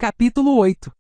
Capítulo 8.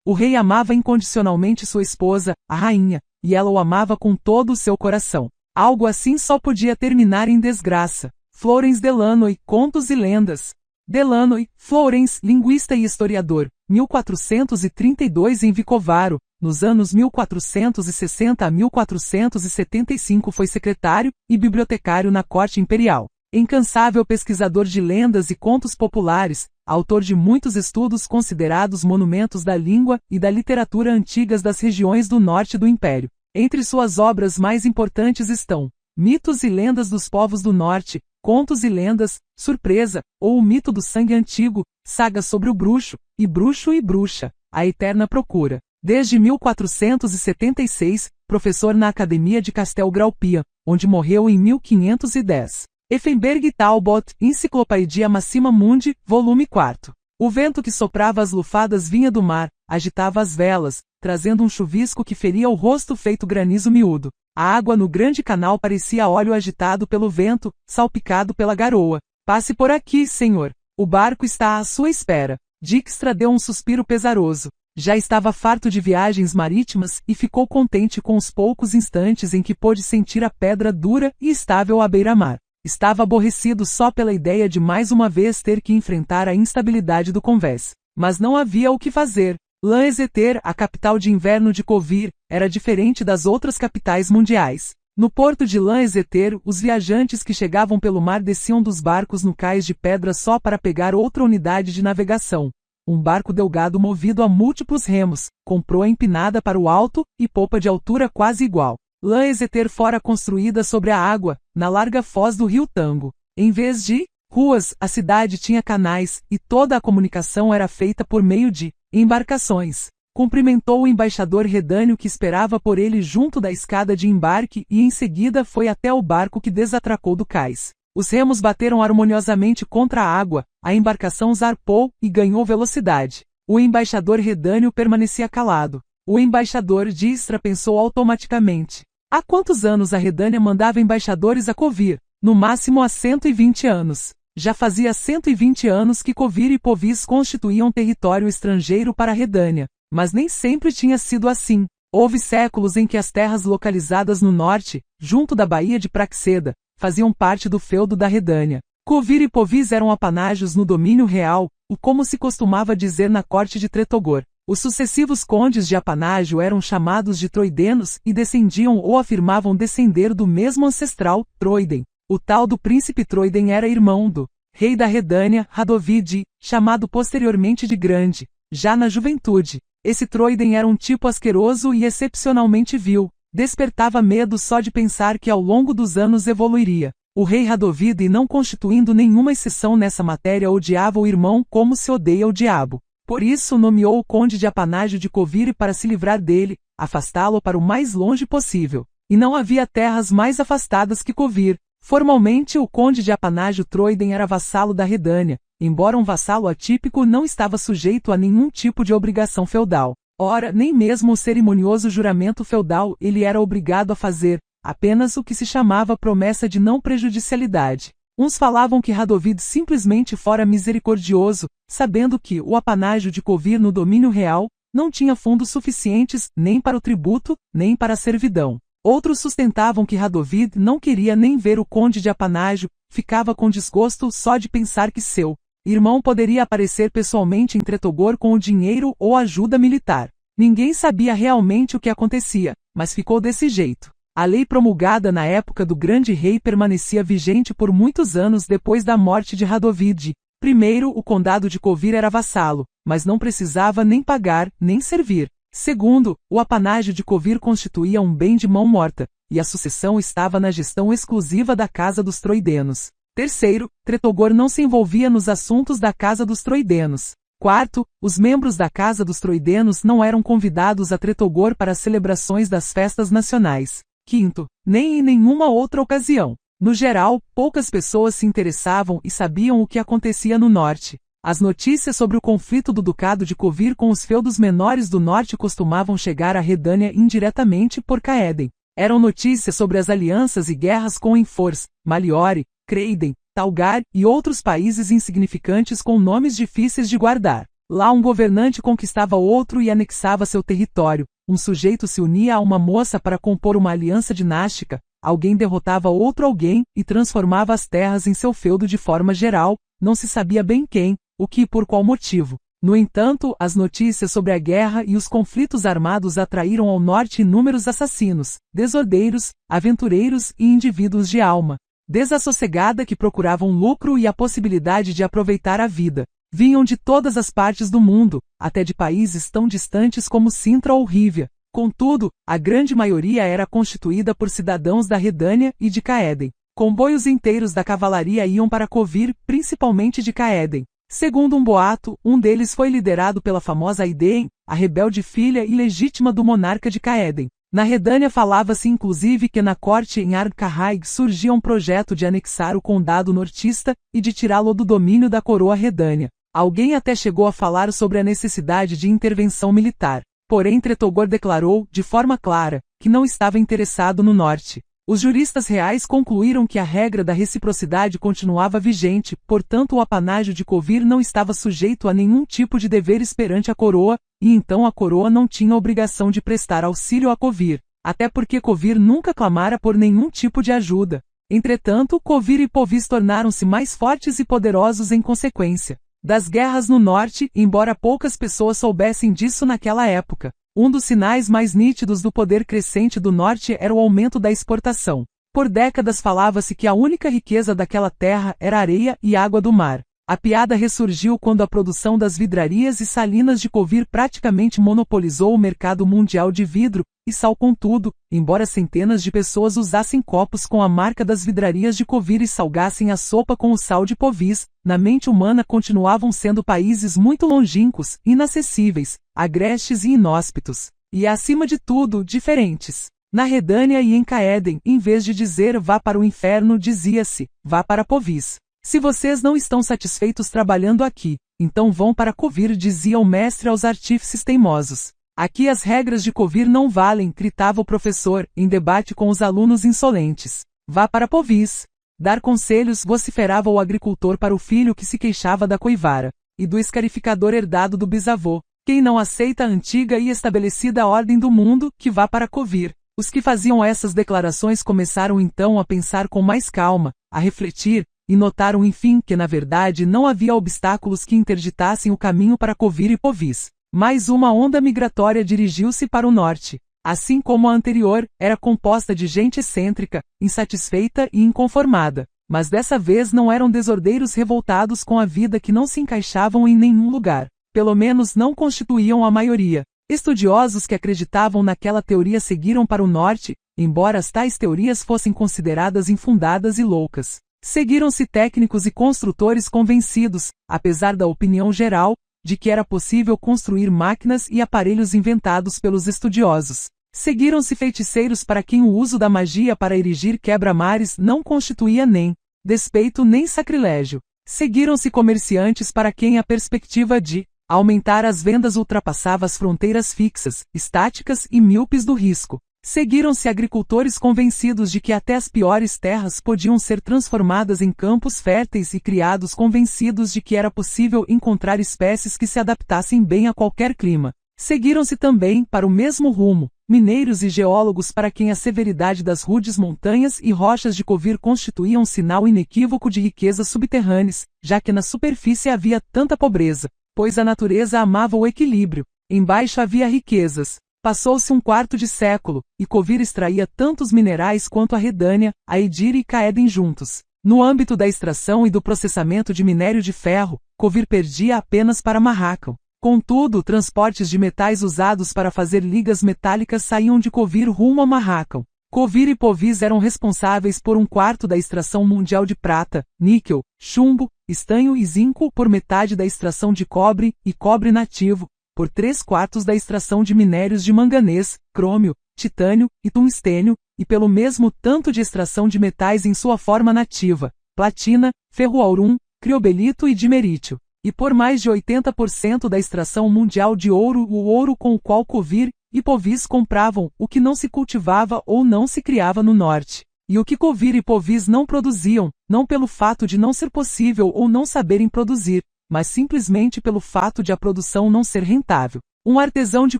O rei amava incondicionalmente sua esposa, a rainha, e ela o amava com todo o seu coração. Algo assim só podia terminar em desgraça. Florence Delanoy, Contos e Lendas. Delanoy, Florence, linguista e historiador, 1432 em Vicovaro, nos anos 1460 a 1475 foi secretário e bibliotecário na corte imperial. Incansável pesquisador de lendas e contos populares, autor de muitos estudos considerados monumentos da língua e da literatura antigas das regiões do norte do império. Entre suas obras mais importantes estão Mitos e Lendas dos Povos do Norte, Contos e Lendas, Surpresa, ou O Mito do Sangue Antigo, Saga sobre o Bruxo e Bruxa, A Eterna Procura. Desde 1476, professor na Academia de Castel Graupian, onde morreu em 1510. Effenberg Talbot, Enciclopædia Maxima Mundi, volume 4. O vento que soprava as lufadas vinha do mar, agitava as velas, trazendo um chuvisco que feria o rosto feito granizo miúdo. A água no grande canal parecia óleo agitado pelo vento, salpicado pela garoa. Passe por aqui, senhor. O barco está à sua espera. Dijkstra deu um suspiro pesaroso. Já estava farto de viagens marítimas e ficou contente com os poucos instantes em que pôde sentir a pedra dura e estável à beira-mar. Estava aborrecido só pela ideia de mais uma vez ter que enfrentar a instabilidade do convés. Mas não havia o que fazer. Lanzeter, a capital de inverno de Covir, era diferente das outras capitais mundiais. No porto de Lanzeter, os viajantes que chegavam pelo mar desciam dos barcos no cais de pedra só para pegar outra unidade de navegação. Um barco delgado movido a múltiplos remos, com proa empinada para o alto e popa de altura quase igual. Lanzeter fora construída sobre a água, na larga foz do rio Tango. Em vez de ruas, a cidade tinha canais, e toda a comunicação era feita por meio de embarcações. Cumprimentou o embaixador Redânio que esperava por ele junto da escada de embarque e em seguida foi até o barco que desatracou do cais. Os remos bateram harmoniosamente contra a água, a embarcação zarpou e ganhou velocidade. O embaixador Redânio permanecia calado. O embaixador Dijkstra pensou automaticamente. Há quantos anos a Redânia mandava embaixadores a Covir? No máximo há 120 anos. Já fazia 120 anos que Covir e Povis constituíam território estrangeiro para a Redânia. Mas nem sempre tinha sido assim. Houve séculos em que as terras localizadas no norte, junto da Baía de Praxeda, faziam parte do feudo da Redânia. Covir e Povis eram apanágios no domínio real, o como se costumava dizer na corte de Tretogor. Os sucessivos condes de apanágio eram chamados de troidenos e descendiam ou afirmavam descender do mesmo ancestral, Troiden. O tal do príncipe Troiden era irmão do rei da Redânia, Radovid, chamado posteriormente de Grande. Já na juventude, esse Troiden era um tipo asqueroso e excepcionalmente vil. Despertava medo só de pensar que ao longo dos anos evoluiria. O rei Radovid, não constituindo nenhuma exceção nessa matéria, odiava o irmão como se odeia o diabo. Por isso nomeou o conde de apanágio de Covir para se livrar dele, afastá-lo para o mais longe possível. E não havia terras mais afastadas que Covir. Formalmente o conde de apanágio Troiden era vassalo da Redânia, embora um vassalo atípico não estava sujeito a nenhum tipo de obrigação feudal. Ora, nem mesmo o cerimonioso juramento feudal ele era obrigado a fazer, apenas o que se chamava promessa de não prejudicialidade. Uns falavam que Radovid simplesmente fora misericordioso, sabendo que o apanágio de Covir no domínio real não tinha fundos suficientes nem para o tributo, nem para a servidão. Outros sustentavam que Radovid não queria nem ver o conde de apanágio, ficava com desgosto só de pensar que seu irmão poderia aparecer pessoalmente em Tretogor com o dinheiro ou ajuda militar. Ninguém sabia realmente o que acontecia, mas ficou desse jeito. A lei promulgada na época do grande rei permanecia vigente por muitos anos depois da morte de Radovid. Primeiro, o condado de Covir era vassalo, mas não precisava nem pagar, nem servir. Segundo, o apanágio de Covir constituía um bem de mão morta, e a sucessão estava na gestão exclusiva da Casa dos Troidenos. Terceiro, Tretogor não se envolvia nos assuntos da Casa dos Troidenos. Quarto, os membros da Casa dos Troidenos não eram convidados a Tretogor para as celebrações das festas nacionais. Quinto, nem em nenhuma outra ocasião. No geral, poucas pessoas se interessavam e sabiam o que acontecia no norte. As notícias sobre o conflito do Ducado de Covir com os feudos menores do norte costumavam chegar à Redânia indiretamente por Caeden. Eram notícias sobre as alianças e guerras com Enfors, Maliore, Creiden, Talgar e outros países insignificantes com nomes difíceis de guardar. Lá um governante conquistava outro e anexava seu território, um sujeito se unia a uma moça para compor uma aliança dinástica, alguém derrotava outro alguém e transformava as terras em seu feudo de forma geral, não se sabia bem quem, o que e por qual motivo. No entanto, as notícias sobre a guerra e os conflitos armados atraíram ao norte inúmeros assassinos, desordeiros, aventureiros e indivíduos de alma desassossegada que procuravam lucro e a possibilidade de aproveitar a vida. Vinham de todas as partes do mundo, até de países tão distantes como Sintra ou Rívia. Contudo, a grande maioria era constituída por cidadãos da Redânia e de Caéden. Comboios inteiros da cavalaria iam para Covir, principalmente de Caéden. Segundo um boato, um deles foi liderado pela famosa Aideen, a rebelde filha ilegítima do monarca de Caéden. Na Redânia falava-se inclusive que na corte em Ard-Carraig surgia um projeto de anexar o condado nortista e de tirá-lo do domínio da coroa Redânia. Alguém até chegou a falar sobre a necessidade de intervenção militar. Porém Tretogor declarou, de forma clara, que não estava interessado no norte. Os juristas reais concluíram que a regra da reciprocidade continuava vigente, portanto o apanágio de Covir não estava sujeito a nenhum tipo de deveres perante a coroa, e então a coroa não tinha obrigação de prestar auxílio a Covir, até porque Covir nunca clamara por nenhum tipo de ajuda. Entretanto, Covir e Povis tornaram-se mais fortes e poderosos em consequência das guerras no norte, embora poucas pessoas soubessem disso naquela época. Um dos sinais mais nítidos do poder crescente do norte era o aumento da exportação. Por décadas falava-se que a única riqueza daquela terra era areia e água do mar. A piada ressurgiu quando a produção das vidrarias e salinas de Covir praticamente monopolizou o mercado mundial de vidro e sal. Contudo, embora centenas de pessoas usassem copos com a marca das vidrarias de Covir e salgassem a sopa com o sal de Povis, na mente humana continuavam sendo países muito longínquos, inacessíveis, agrestes e inóspitos, e acima de tudo, diferentes. Na Redânia e em Caéden, em vez de dizer vá para o inferno, dizia-se vá para Povis. Se vocês não estão satisfeitos trabalhando aqui, então vão para Covir, dizia o mestre aos artífices teimosos. Aqui as regras de Covir não valem, gritava o professor, em debate com os alunos insolentes. Vá para Povis. Dar conselhos, vociferava o agricultor para o filho que se queixava da coivara, e do escarificador herdado do bisavô. Quem não aceita a antiga e estabelecida ordem do mundo, que vá para Covir. Os que faziam essas declarações começaram então a pensar com mais calma, a refletir, e notaram enfim que na verdade não havia obstáculos que interditassem o caminho para Covir e Povis. Mais uma onda migratória dirigiu-se para o norte. Assim como a anterior, era composta de gente excêntrica, insatisfeita e inconformada. Mas dessa vez não eram desordeiros revoltados com a vida que não se encaixavam em nenhum lugar. Pelo menos não constituíam a maioria. Estudiosos que acreditavam naquela teoria seguiram para o norte, embora as tais teorias fossem consideradas infundadas e loucas. Seguiram-se técnicos e construtores convencidos, apesar da opinião geral, de que era possível construir máquinas e aparelhos inventados pelos estudiosos. Seguiram-se feiticeiros para quem o uso da magia para erigir quebra-mares não constituía nem despeito nem sacrilégio. Seguiram-se comerciantes para quem a perspectiva de aumentar as vendas ultrapassava as fronteiras fixas, estáticas e míopes do risco. Seguiram-se agricultores convencidos de que até as piores terras podiam ser transformadas em campos férteis e criados convencidos de que era possível encontrar espécies que se adaptassem bem a qualquer clima. Seguiram-se também, para o mesmo rumo, mineiros e geólogos para quem a severidade das rudes montanhas e rochas de Covir constituía um sinal inequívoco de riquezas subterrâneas, já que na superfície havia tanta pobreza, pois a natureza amava o equilíbrio. Embaixo havia riquezas. Passou-se um quarto de século, e Covir extraía tantos minerais quanto a Redânia, a Edir e Caéden juntos. No âmbito da extração e do processamento de minério de ferro, Covir perdia apenas para Marrakech. Contudo, transportes de metais usados para fazer ligas metálicas saíam de Covir rumo a Marrakech. Covir e Povis eram responsáveis por um quarto da extração mundial de prata, níquel, chumbo, estanho e zinco, por metade da extração de cobre e cobre nativo, por 3/4 da extração de minérios de manganês, crômio, titânio e tungstênio, e pelo mesmo tanto de extração de metais em sua forma nativa, platina, ferro-aurum, criobelito e dimerítio, e por mais de 80% da extração mundial de ouro, o ouro com o qual Covir e Povis compravam, o que não se cultivava ou não se criava no norte, e o que Covir e Povis não produziam, não pelo fato de não ser possível ou não saberem produzir, mas simplesmente pelo fato de a produção não ser rentável. Um artesão de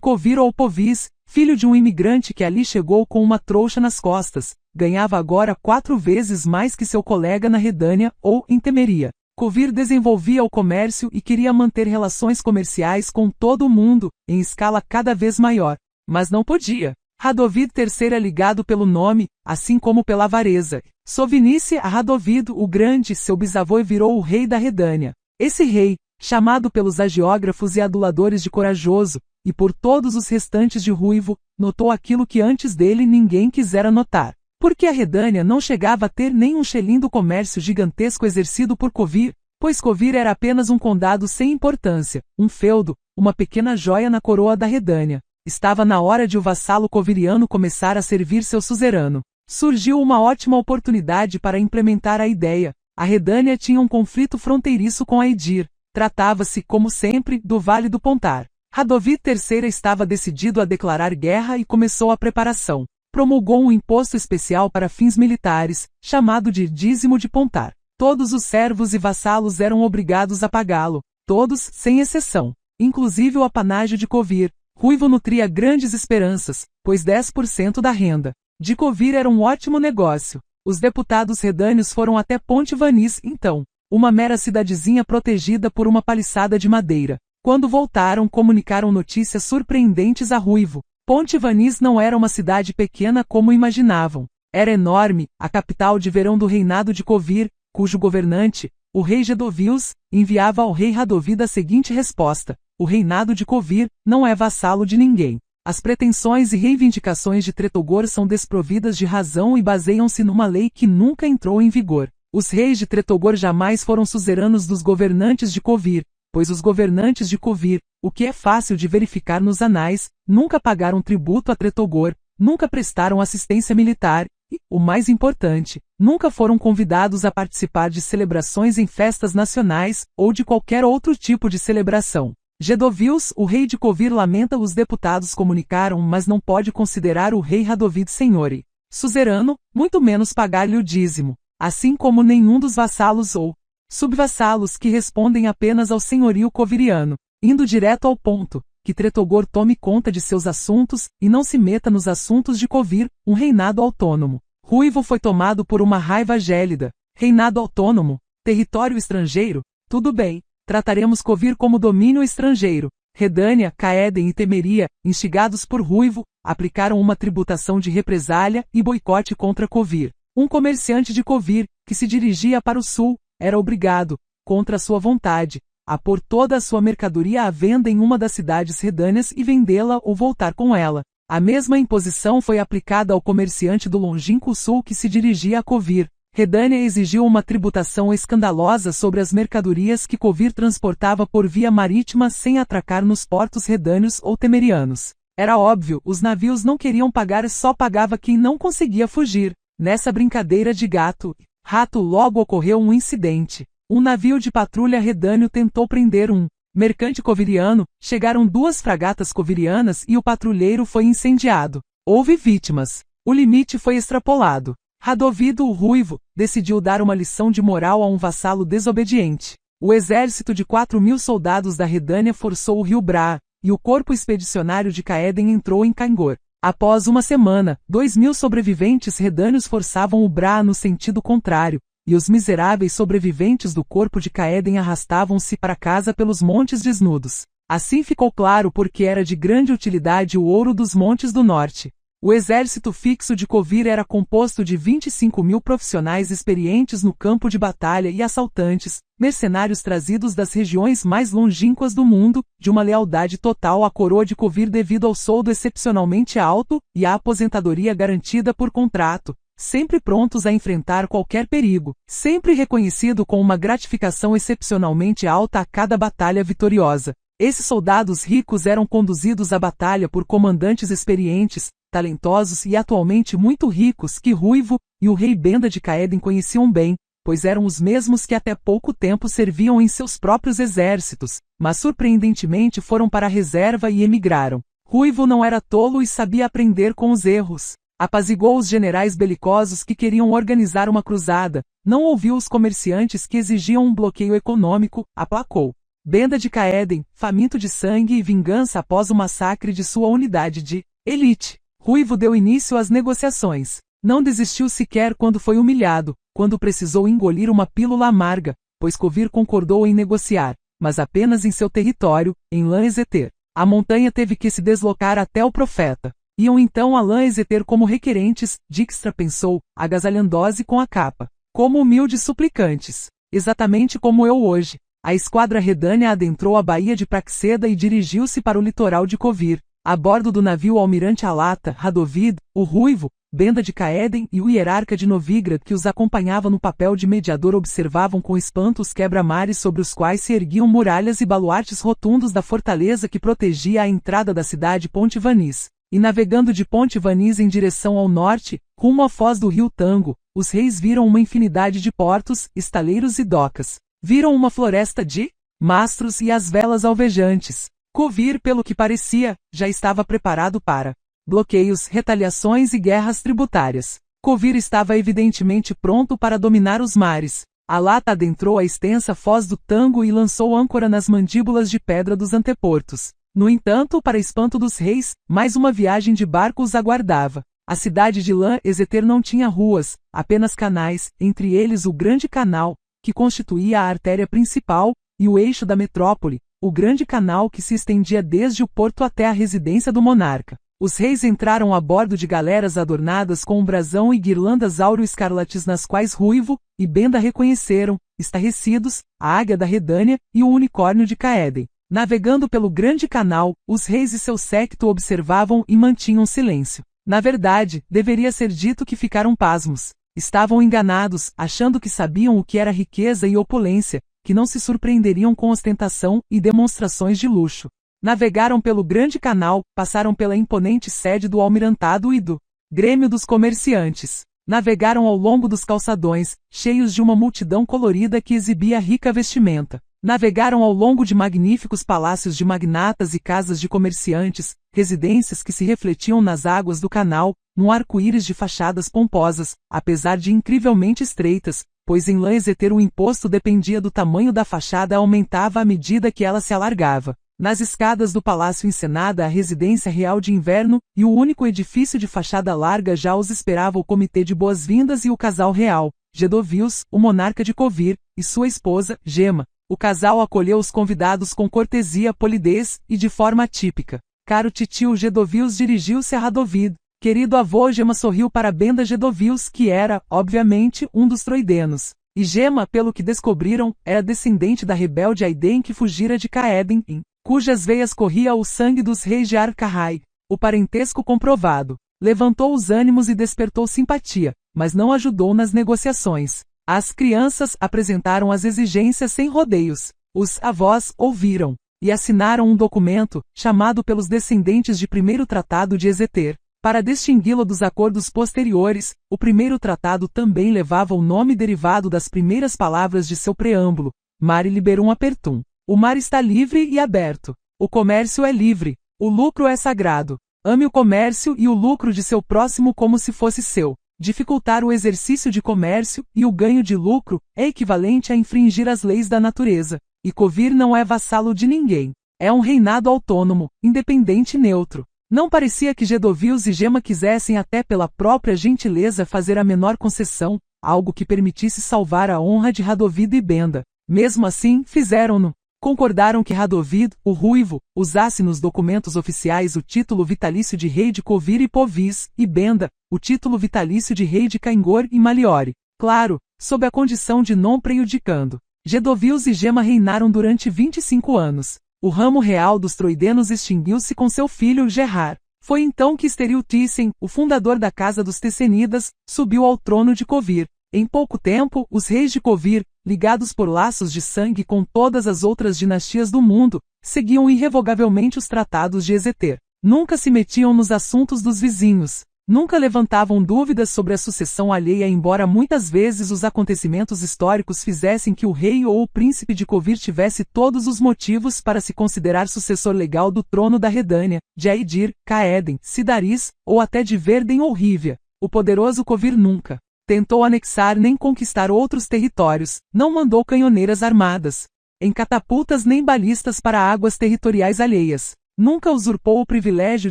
Covir ou Povis, filho de um imigrante que ali chegou com uma trouxa nas costas, ganhava agora 4 vezes mais que seu colega na Redânia ou em Temeria. Covir desenvolvia o comércio e queria manter relações comerciais com todo o mundo, em escala cada vez maior. Mas não podia. Radovid III é ligado pelo nome, assim como pela avareza. Sovinice a Radovid o Grande, seu bisavô, virou o rei da Redânia. Esse rei, chamado pelos hagiógrafos e aduladores de corajoso, e por todos os restantes de ruivo, notou aquilo que antes dele ninguém quisera notar. Porque a Redânia não chegava a ter nem um xelim do comércio gigantesco exercido por Covir, pois Covir era apenas um condado sem importância, um feudo, uma pequena joia na coroa da Redânia. Estava na hora de o vassalo coviriano começar a servir seu suzerano. Surgiu uma ótima oportunidade para implementar a ideia. A Redânia tinha um conflito fronteiriço com Aedir. Tratava-se, como sempre, do Vale do Pontar. Radovid III estava decidido a declarar guerra e começou a preparação. Promulgou um imposto especial para fins militares, chamado de dízimo de Pontar. Todos os servos e vassalos eram obrigados a pagá-lo, todos, sem exceção, inclusive o apanágio de Covir. Ruivo nutria grandes esperanças, pois 10% da renda de Covir era um ótimo negócio. Os deputados redânios foram até Ponte Vanis, então, uma mera cidadezinha protegida por uma paliçada de madeira. Quando voltaram, comunicaram notícias surpreendentes a Ruivo. Ponte Vanis não era uma cidade pequena como imaginavam. Era enorme, a capital de verão do reinado de Covir, cujo governante, o rei Gedovius, enviava ao rei Radovid a seguinte resposta: o reinado de Covir não é vassalo de ninguém. As pretensões e reivindicações de Tretogor são desprovidas de razão e baseiam-se numa lei que nunca entrou em vigor. Os reis de Tretogor jamais foram suzeranos dos governantes de Covir, pois os governantes de Covir, o que é fácil de verificar nos anais, nunca pagaram tributo a Tretogor, nunca prestaram assistência militar e, o mais importante, nunca foram convidados a participar de celebrações em festas nacionais ou de qualquer outro tipo de celebração. Gedovius, o rei de Covir, lamenta, os deputados comunicaram, mas não pode considerar o rei Radovid senhor suzerano, muito menos pagar-lhe o dízimo, assim como nenhum dos vassalos ou subvassalos que respondem apenas ao senhorio coviriano, indo direto ao ponto, que Tretogor tome conta de seus assuntos e não se meta nos assuntos de Covir, um reinado autônomo. Ruivo foi tomado por uma raiva gélida. Reinado autônomo? Território estrangeiro? Tudo bem, trataremos Covir como domínio estrangeiro. Redânia, Caéden e Temeria, instigados por Ruivo, aplicaram uma tributação de represália e boicote contra Covir. Um comerciante de Covir, que se dirigia para o sul, era obrigado, contra sua vontade, a pôr toda a sua mercadoria à venda em uma das cidades redâneas e vendê-la ou voltar com ela. A mesma imposição foi aplicada ao comerciante do longínquo sul que se dirigia a Covir. Redânia exigiu uma tributação escandalosa sobre as mercadorias que Covir transportava por via marítima sem atracar nos portos redâneos ou temerianos. Era óbvio, os navios não queriam pagar, só pagava quem não conseguia fugir. Nessa brincadeira de gato rato logo ocorreu um incidente. Um navio de patrulha redâneo tentou prender um mercante coviriano, chegaram 2 fragatas covirianas e o patrulheiro foi incendiado. Houve vítimas. O limite foi extrapolado. Radovid o Ruivo decidiu dar uma lição de moral a um vassalo desobediente. O exército de 4.000 soldados da Redânia forçou o rio Braa, e o corpo expedicionário de Caéden entrou em Caingor. Após uma semana, 2.000 sobreviventes redâneos forçavam o Braa no sentido contrário, e os miseráveis sobreviventes do corpo de Caéden arrastavam-se para casa pelos montes desnudos. Assim ficou claro porque era de grande utilidade o ouro dos montes do norte. O exército fixo de Covir era composto de 25.000 profissionais experientes no campo de batalha e assaltantes, mercenários trazidos das regiões mais longínquas do mundo, de uma lealdade total à coroa de Covir devido ao soldo excepcionalmente alto e à aposentadoria garantida por contrato, sempre prontos a enfrentar qualquer perigo, sempre reconhecido com uma gratificação excepcionalmente alta a cada batalha vitoriosa. Esses soldados ricos eram conduzidos à batalha por comandantes experientes, talentosos e atualmente muito ricos que Ruivo e o rei Benda de Caéden conheciam bem, pois eram os mesmos que até pouco tempo serviam em seus próprios exércitos, mas surpreendentemente foram para a reserva e emigraram. Ruivo não era tolo e sabia aprender com os erros. Apaziguou os generais belicosos que queriam organizar uma cruzada, não ouviu os comerciantes que exigiam um bloqueio econômico, aplacou Benda de Caeden, faminto de sangue e vingança após o massacre de sua unidade de elite. Ruivo deu início às negociações. Não desistiu sequer quando foi humilhado, quando precisou engolir uma pílula amarga, pois Kovir concordou em negociar, mas apenas em seu território, em Lã-Ezeter. A montanha teve que se deslocar até o profeta. Iam então a Lã-Ezeter como requerentes, Dijkstra pensou, agasalhando-se com a capa. Como humildes suplicantes. Exatamente como eu hoje. A esquadra redânia adentrou a baía de Praxeda e dirigiu-se para o litoral de Kovir. A bordo do navio o almirante Alata, Radovid, o Ruivo, Benda de Caeden e o hierarca de Novigrad que os acompanhava no papel de mediador observavam com espanto os quebra-mares sobre os quais se erguiam muralhas e baluartes rotundos da fortaleza que protegia a entrada da cidade Ponte Vanis. E navegando de Ponte Vanis em direção ao norte, rumo à foz do rio Tango, os reis viram uma infinidade de portos, estaleiros e docas. Viram uma floresta de mastros e as velas alvejantes. Kovir, pelo que parecia, já estava preparado para bloqueios, retaliações e guerras tributárias. Kovir estava evidentemente pronto para dominar os mares. Alata adentrou a extensa foz do Tango e lançou âncora nas mandíbulas de pedra dos anteportos. No entanto, para espanto dos reis, mais uma viagem de barco os aguardava. A cidade de Lã-Ezeter não tinha ruas, apenas canais, entre eles o Grande Canal, que constituía a artéria principal, e o eixo da metrópole, o Grande Canal que se estendia desde o porto até a residência do monarca. Os reis entraram a bordo de galeras adornadas com um brasão e guirlandas áureo-escarlates nas quais Ruivo e Benda reconheceram, estarrecidos, a águia da Redânia e o unicórnio de Caeden. Navegando pelo Grande Canal, os reis e seu séquito observavam e mantinham silêncio. Na verdade, deveria ser dito que ficaram pasmos. Estavam enganados, achando que sabiam o que era riqueza e opulência, que não se surpreenderiam com ostentação e demonstrações de luxo. Navegaram pelo Grande Canal, passaram pela imponente sede do Almirantado e do Grêmio dos Comerciantes. Navegaram ao longo dos calçadões, cheios de uma multidão colorida que exibia rica vestimenta. Navegaram ao longo de magníficos palácios de magnatas e casas de comerciantes, residências que se refletiam nas águas do canal, num arco-íris de fachadas pomposas, apesar de incrivelmente estreitas, pois em Lã-Ezeter o imposto dependia do tamanho da fachada e aumentava à medida que ela se alargava. Nas escadas do palácio encenada a residência real de inverno, e o único edifício de fachada larga já os esperava o comitê de boas-vindas e o casal real, Gedovius, o monarca de Kovir, e sua esposa, Gema. O casal acolheu os convidados com cortesia, polidez e de forma típica. Caro titio Gedovius dirigiu-se a Radovid. Querido avô, Gema sorriu para Benda Gedovius, que era, obviamente, um dos troidenos. E Gema, pelo que descobriram, era descendente da rebelde Aiden que fugira de Caeden, em cujas veias corria o sangue dos reis de Ar-Carrai. O parentesco comprovado. Levantou os ânimos e despertou simpatia, mas não ajudou nas negociações. As crianças apresentaram as exigências sem rodeios. Os avós ouviram e assinaram um documento, chamado pelos descendentes de Primeiro Tratado de Ezeter. Para distingui-lo dos acordos posteriores, o primeiro tratado também levava o nome derivado das primeiras palavras de seu preâmbulo, Mare Liberum Apertum. O mar está livre e aberto. O comércio é livre. O lucro é sagrado. Ame o comércio e o lucro de seu próximo como se fosse seu. Dificultar o exercício de comércio e o ganho de lucro é equivalente a infringir as leis da natureza. E Kovir não é vassalo de ninguém. É um reinado autônomo, independente e neutro. Não parecia que Gedovius e Gema quisessem até pela própria gentileza fazer a menor concessão, algo que permitisse salvar a honra de Radovid e Benda. Mesmo assim, fizeram-no. Concordaram que Radovid, o Ruivo, usasse nos documentos oficiais o título vitalício de rei de Kovir e Povis, e Benda, o título vitalício de rei de Caingor e Maliore. Claro, sob a condição de non prejudicando. Gedovius e Gema reinaram durante 25 anos. O ramo real dos troidenos extinguiu-se com seu filho Gerrar. Foi então que Esteril Thyssen, o fundador da casa dos Tessenidas, subiu ao trono de Kovir. Em pouco tempo, os reis de Kovir, ligados por laços de sangue com todas as outras dinastias do mundo, seguiam irrevogavelmente os tratados de Ezeter. Nunca se metiam nos assuntos dos vizinhos. Nunca levantavam dúvidas sobre a sucessão alheia, embora muitas vezes os acontecimentos históricos fizessem que o rei ou o príncipe de Kovir tivesse todos os motivos para se considerar sucessor legal do trono da Redânia, de Aedir, Caeden, Cidaris, ou até de Verden ou Rívia. O poderoso Kovir nunca tentou anexar nem conquistar outros territórios, não mandou canhoneiras armadas. em catapultas nem balistas para águas territoriais alheias. Nunca usurpou o privilégio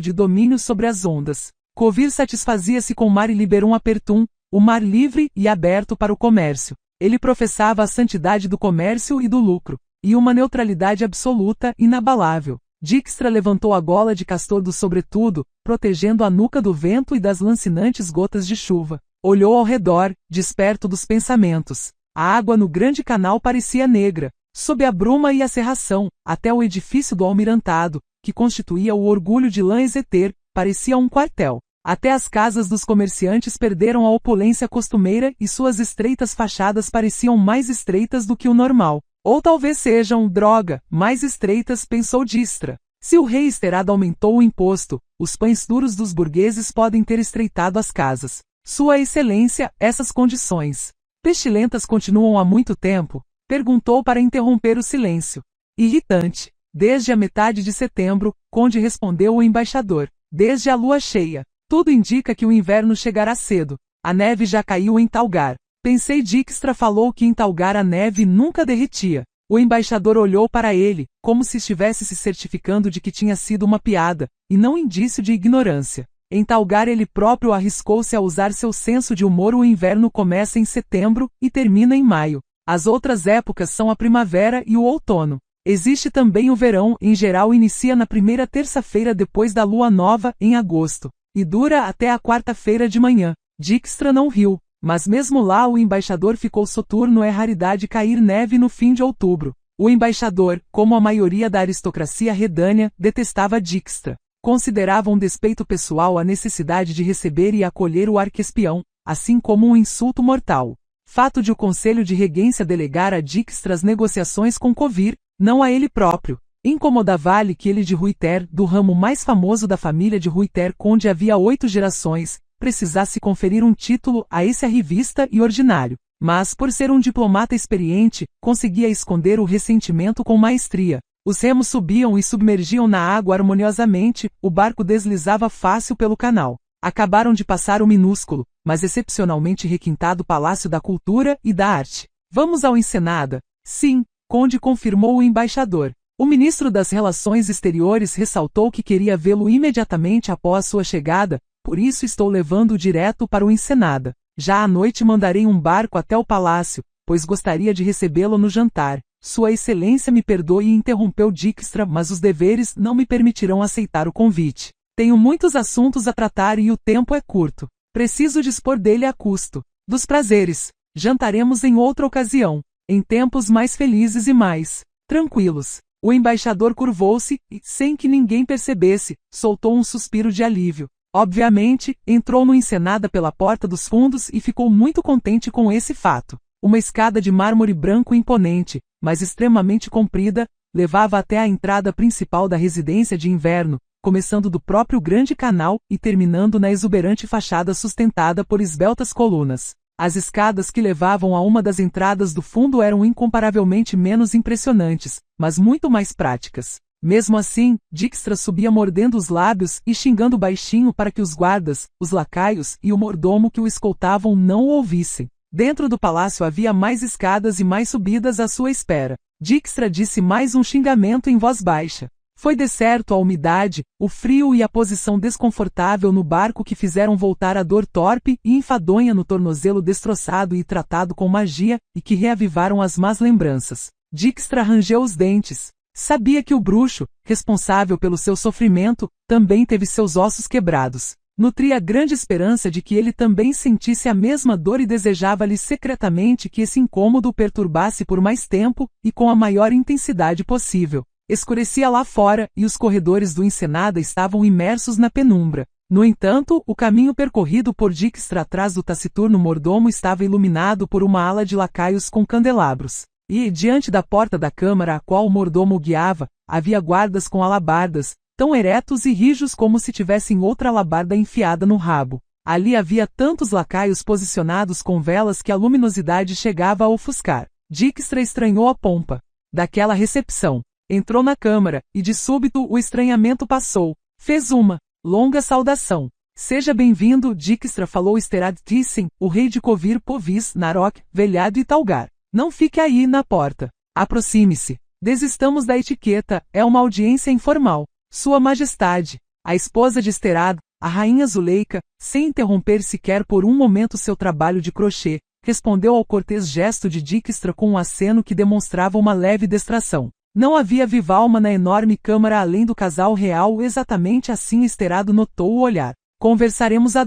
de domínio sobre as ondas. Covir satisfazia-se com mar liberum apertum, o mar livre e aberto para o comércio. Ele professava a santidade do comércio e do lucro, e uma neutralidade absoluta, inabalável. Dijkstra levantou a gola de castor do sobretudo, protegendo a nuca do vento e das lancinantes gotas de chuva. Olhou ao redor, desperto dos pensamentos. A água no grande canal parecia negra, sob a bruma e a cerração, até o edifício do almirantado, que constituía o orgulho de Lanzeter, parecia um quartel. Até as casas dos comerciantes perderam a opulência costumeira e suas estreitas fachadas pareciam mais estreitas do que o normal. Ou talvez sejam, droga, mais estreitas, pensou Dijkstra. Se o rei esterado aumentou o imposto, os pães duros dos burgueses podem ter estreitado as casas. Sua Excelência, essas condições pestilentas continuam há muito tempo? Perguntou para interromper o silêncio. Irritante. Desde a metade de setembro, Conde respondeu o embaixador. Desde a lua cheia. Tudo indica que o inverno chegará cedo. A neve já caiu em Talgar. Pensei Dijkstra falou que em Talgar a neve nunca derretia. O embaixador olhou para ele, como se estivesse se certificando de que tinha sido uma piada, e não indício de ignorância. Em Talgar ele próprio arriscou-se a usar seu senso de humor. O inverno começa em setembro e termina em maio. As outras épocas são a primavera e o outono. Existe também o verão, em geral inicia na primeira terça-feira depois da lua nova, em agosto, e dura até a quarta-feira de manhã. Dijkstra não riu. Mas mesmo lá o embaixador ficou soturno. É raridade cair neve no fim de outubro. O embaixador, como a maioria da aristocracia redânia, detestava Dijkstra. Considerava um despeito pessoal a necessidade de receber e acolher o arquespião, assim como um insulto mortal. Fato de o Conselho de Regência delegar a Dijkstra as negociações com Covir, não a ele próprio. Incomodava-lhe que ele de Ruyter, do ramo mais famoso da família de Ruyter onde havia 8 gerações, precisasse conferir um título a esse arrivista e ordinário. Mas, por ser um diplomata experiente, conseguia esconder o ressentimento com maestria. Os remos subiam e submergiam na água harmoniosamente, o barco deslizava fácil pelo canal. Acabaram de passar o minúsculo, mas excepcionalmente requintado Palácio da Cultura e da Arte. Vamos ao Ensenada? Sim, Conde, confirmou o embaixador. O ministro das Relações Exteriores ressaltou que queria vê-lo imediatamente após sua chegada, por isso estou levando-o direto para o Ensenada. Já à noite mandarei um barco até o palácio, pois gostaria de recebê-lo no jantar. Sua Excelência me perdoe, interrompeu Dijkstra, mas os deveres não me permitirão aceitar o convite. Tenho muitos assuntos a tratar e o tempo é curto. Preciso dispor dele a custo. Dos prazeres. Jantaremos em outra ocasião, em tempos mais felizes e mais tranquilos. O embaixador curvou-se e, sem que ninguém percebesse, soltou um suspiro de alívio. Obviamente, entrou no Ensenada pela porta dos fundos e ficou muito contente com esse fato. Uma escada de mármore branco imponente, mas extremamente comprida, levava até a entrada principal da residência de inverno, começando do próprio grande canal e terminando na exuberante fachada sustentada por esbeltas colunas. As escadas que levavam a uma das entradas do fundo eram incomparavelmente menos impressionantes, mas muito mais práticas. Mesmo assim, Dijkstra subia mordendo os lábios e xingando baixinho para que os guardas, os lacaios e o mordomo que o escoltavam não o ouvissem. Dentro do palácio havia mais escadas e mais subidas à sua espera. Dijkstra disse mais um xingamento em voz baixa. Foi decerto a umidade, o frio e a posição desconfortável no barco que fizeram voltar a dor torpe e enfadonha no tornozelo destroçado e tratado com magia, e que reavivaram as más lembranças. Dijkstra rangeu os dentes. Sabia que o bruxo, responsável pelo seu sofrimento, também teve seus ossos quebrados. Nutria grande esperança de que ele também sentisse a mesma dor e desejava-lhe secretamente que esse incômodo o perturbasse por mais tempo e com a maior intensidade possível. Escurecia lá fora e os corredores do Ensenada estavam imersos na penumbra. No entanto, o caminho percorrido por Dijkstra atrás do taciturno mordomo estava iluminado por uma ala de lacaios com candelabros. E, diante da porta da câmara a qual o mordomo guiava, havia guardas com alabardas, tão eretos e rijos como se tivessem outra alabarda enfiada no rabo. Ali havia tantos lacaios posicionados com velas que a luminosidade chegava a ofuscar. Dijkstra estranhou a pompa daquela recepção. Entrou na câmara, e de súbito o estranhamento passou. Fez uma longa saudação. Seja bem-vindo, Dijkstra falou Sterad Thyssen, o rei de Covir Povis, Narok, Velhado e Talgar. Não fique aí na porta. Aproxime-se. Desistamos da etiqueta, é uma audiência informal. Sua Majestade, a esposa de Esterad, a rainha Zuleika, sem interromper sequer por um momento seu trabalho de crochê, respondeu ao cortês gesto de Dijkstra com um aceno que demonstrava uma leve distração. Não havia viva alma na enorme câmara além do casal real, exatamente assim Esterado notou o olhar. Conversaremos a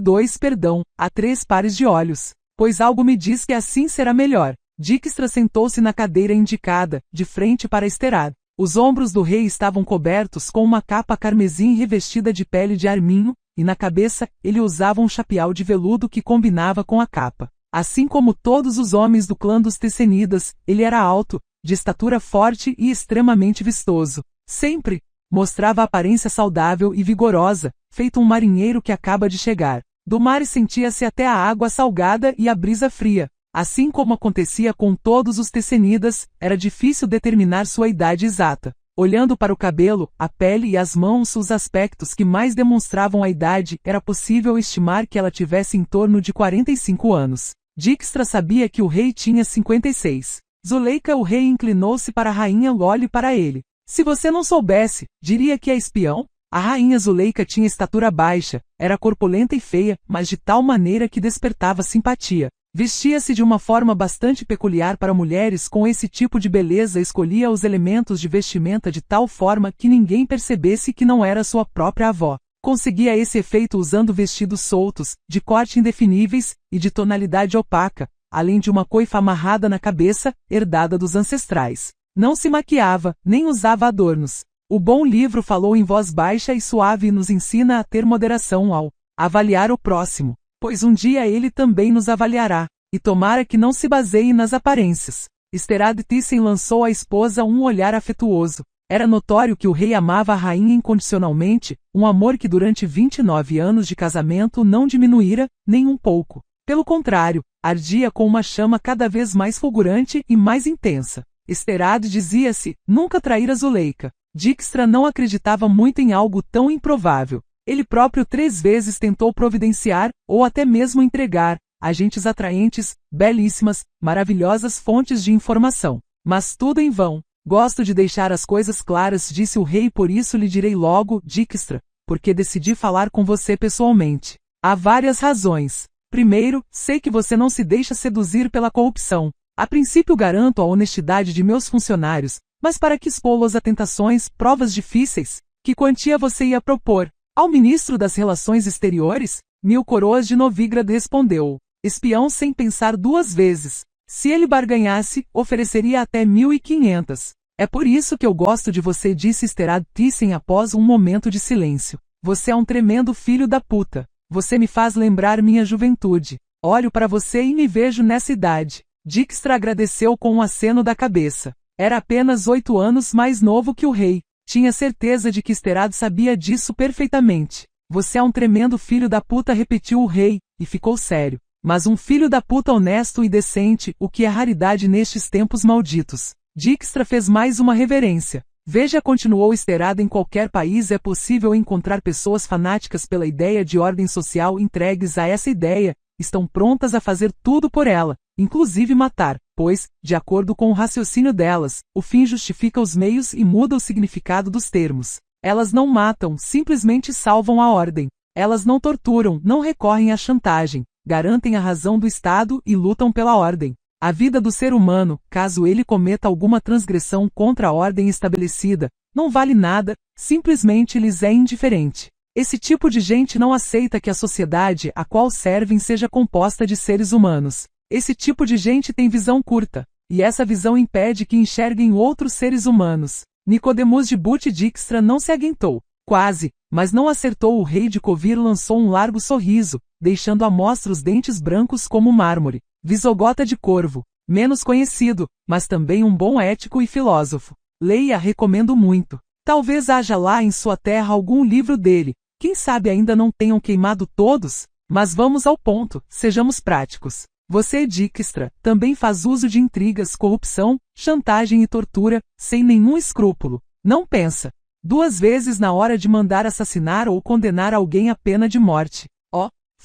três pares de olhos, pois algo me diz que assim será melhor. Dijkstra sentou-se na cadeira indicada, de frente para Esterad. Os ombros do rei estavam cobertos com uma capa carmesim revestida de pele de arminho, e na cabeça, ele usava um chapéu de veludo que combinava com a capa. Assim como todos os homens do clã dos Tessenidas, ele era alto, de estatura forte e extremamente vistoso. Sempre mostrava aparência saudável e vigorosa, feito um marinheiro que acaba de chegar. Do mar sentia-se até a água salgada e a brisa fria. Assim como acontecia com todos os Tessenidas, era difícil determinar sua idade exata. Olhando para o cabelo, a pele e as mãos, os aspectos que mais demonstravam a idade, era possível estimar que ela tivesse em torno de 45 anos. Dijkstra sabia que o rei tinha 56. Zuleika, o rei inclinou-se para a rainha, olhe para ele. Se você não soubesse, diria que é espião? A rainha Zuleika tinha estatura baixa, era corpulenta e feia, mas de tal maneira que despertava simpatia. Vestia-se de uma forma bastante peculiar para mulheres com esse tipo de beleza, escolhia os elementos de vestimenta de tal forma que ninguém percebesse que não era sua própria avó. Conseguia esse efeito usando vestidos soltos, de corte indefiníveis, e de tonalidade opaca, além de uma coifa amarrada na cabeça, herdada dos ancestrais. Não se maquiava, nem usava adornos. O bom livro falou em voz baixa e suave e nos ensina a ter moderação ao avaliar o próximo, pois um dia ele também nos avaliará, e tomara que não se baseie nas aparências. Esterad Thyssen lançou à esposa um olhar afetuoso. Era notório que o rei amava a rainha incondicionalmente, um amor que durante 29 anos de casamento não diminuíra, nem um pouco. Pelo contrário, ardia com uma chama cada vez mais fulgurante e mais intensa. Esterad dizia-se, nunca traíra Zuleika. Dijkstra não acreditava muito em algo tão improvável. Ele próprio 3 vezes tentou providenciar, ou até mesmo entregar, agentes atraentes, belíssimas, maravilhosas fontes de informação. Mas tudo em vão. Gosto de deixar as coisas claras, disse o rei, por isso lhe direi logo, Dijkstra, porque decidi falar com você pessoalmente. Há várias razões. Primeiro, sei que você não se deixa seduzir pela corrupção. A princípio garanto a honestidade de meus funcionários, mas para que expô-los a tentações, provas difíceis? Que quantia você ia propor? Ao ministro das Relações Exteriores, 1000 coroas de Novigrad, respondeu. Espião sem pensar 2 vezes. Se ele barganhasse, ofereceria até 1500. É por isso que eu gosto de você, disse Esterad Thyssen após um momento de silêncio. Você é um tremendo filho da puta. Você me faz lembrar minha juventude. Olho para você e me vejo nessa idade. Dijkstra agradeceu com um aceno da cabeça. Era apenas 8 anos mais novo que o rei. Tinha certeza de que Esterad sabia disso perfeitamente. Você é um tremendo filho da puta, repetiu o rei, e ficou sério. Mas um filho da puta honesto e decente, o que é raridade nestes tempos malditos. Dijkstra fez mais uma reverência. Veja, continuou Esterad, em qualquer país é possível encontrar pessoas fanáticas pela ideia de ordem social, entregues a essa ideia, estão prontas a fazer tudo por ela, inclusive matar, pois, de acordo com o raciocínio delas, o fim justifica os meios e muda o significado dos termos. Elas não matam, simplesmente salvam a ordem. Elas não torturam, não recorrem à chantagem, garantem a razão do Estado e lutam pela ordem. A vida do ser humano, caso ele cometa alguma transgressão contra a ordem estabelecida, não vale nada, simplesmente lhes é indiferente. Esse tipo de gente não aceita que a sociedade a qual servem seja composta de seres humanos. Esse tipo de gente tem visão curta, e essa visão impede que enxerguem outros seres humanos. Nicodemus de Bute Dijkstra não se aguentou. Quase, mas não acertou. O rei de Kovir lançou um largo sorriso, deixando à mostra os dentes brancos como mármore. Visogota de Corvo, menos conhecido, mas também um bom ético e filósofo. Leia, recomendo muito. Talvez haja lá em sua terra algum livro dele. Quem sabe ainda não tenham queimado todos? Mas vamos ao ponto, sejamos práticos. Você, Dijkstra, também faz uso de intrigas, corrupção, chantagem e tortura, sem nenhum escrúpulo. Não pensa 2 vezes na hora de mandar assassinar ou condenar alguém à pena de morte.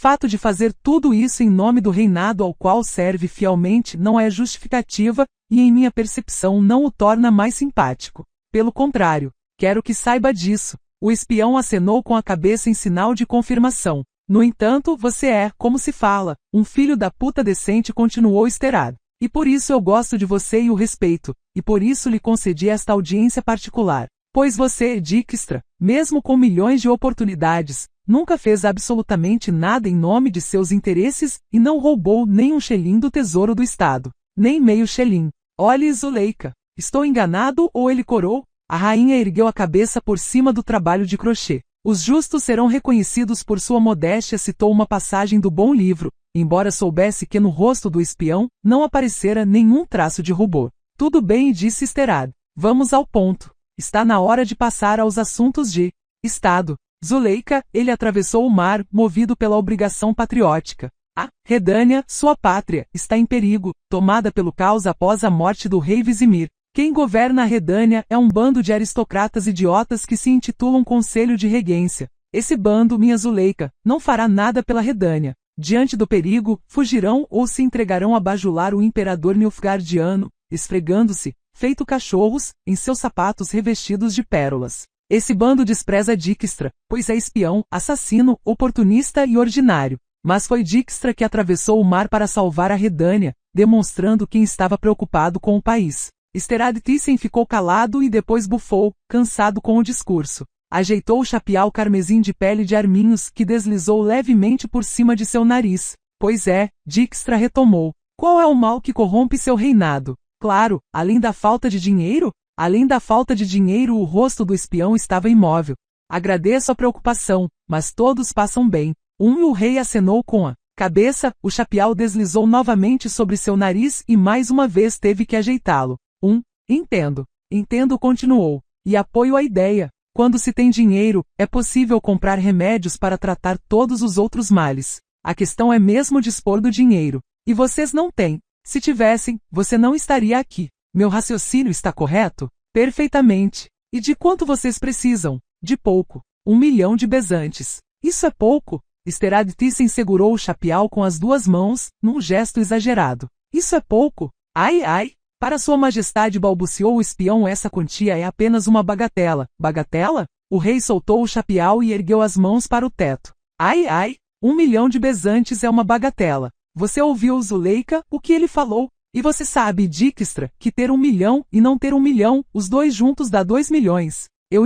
Fato de fazer tudo isso em nome do reinado ao qual serve fielmente não é justificativa, e em minha percepção não o torna mais simpático. Pelo contrário, quero que saiba disso. O espião acenou com a cabeça em sinal de confirmação. No entanto, você é, como se fala, um filho da puta decente, continuou Sterad. E por isso eu gosto de você e o respeito, e por isso lhe concedi esta audiência particular. Pois você, Dijkstra, mesmo com milhões de oportunidades, nunca fez absolutamente nada em nome de seus interesses e não roubou nem um xelim do tesouro do Estado. Nem meio xelim. Olhe, Zuleika, estou enganado ou ele corou? A rainha ergueu a cabeça por cima do trabalho de crochê. Os justos serão reconhecidos por sua modéstia, citou uma passagem do bom livro, embora soubesse que no rosto do espião não aparecera nenhum traço de rubor. Tudo bem, disse Sterad. Vamos ao ponto. Está na hora de passar aos assuntos de Estado. Zuleika, ele atravessou o mar, movido pela obrigação patriótica. A Redânia, sua pátria, está em perigo, tomada pelo caos após a morte do rei Vizimir. Quem governa a Redânia é um bando de aristocratas idiotas que se intitulam Conselho de Regência. Esse bando, minha Zuleika, não fará nada pela Redânia. Diante do perigo, fugirão ou se entregarão a bajular o imperador Nilfgaardiano, esfregando-se, feito cachorros, em seus sapatos revestidos de pérolas. Esse bando despreza Dijkstra, pois é espião, assassino, oportunista e ordinário. Mas foi Dijkstra que atravessou o mar para salvar a Redânia, demonstrando quem estava preocupado com o país. Sterad Thyssen ficou calado e depois bufou, cansado com o discurso. Ajeitou o chapéu carmesim de pele de arminhos que deslizou levemente por cima de seu nariz. Pois é, Dijkstra retomou. Qual é o mal que corrompe seu reinado? Claro, além da falta de dinheiro? Além da falta de dinheiro, o rosto do espião estava imóvel. Agradeço a preocupação, mas todos passam bem. O rei acenou com a cabeça, o chapéu deslizou novamente sobre seu nariz e mais uma vez teve que ajeitá-lo. Entendo, continuou. E apoio a ideia. Quando se tem dinheiro, é possível comprar remédios para tratar todos os outros males. A questão é mesmo dispor do dinheiro. E vocês não têm. Se tivessem, você não estaria aqui. Meu raciocínio está correto? Perfeitamente. E de quanto vocês precisam? De pouco. 1 milhão de bezantes. Isso é pouco? Sterad Thyssen segurou o chapéu com as duas mãos, num gesto exagerado. Isso é pouco? Ai! Para sua majestade, balbuciou o espião, essa quantia é apenas uma bagatela. Bagatela? O rei soltou o chapéu e ergueu as mãos para o teto. Ai! 1 milhão de bezantes é uma bagatela. Você ouviu, Zuleika, o que ele falou? E você sabe, Dijkstra, que ter 1 milhão e não ter 1 milhão, os dois juntos dá 2 milhões. Eu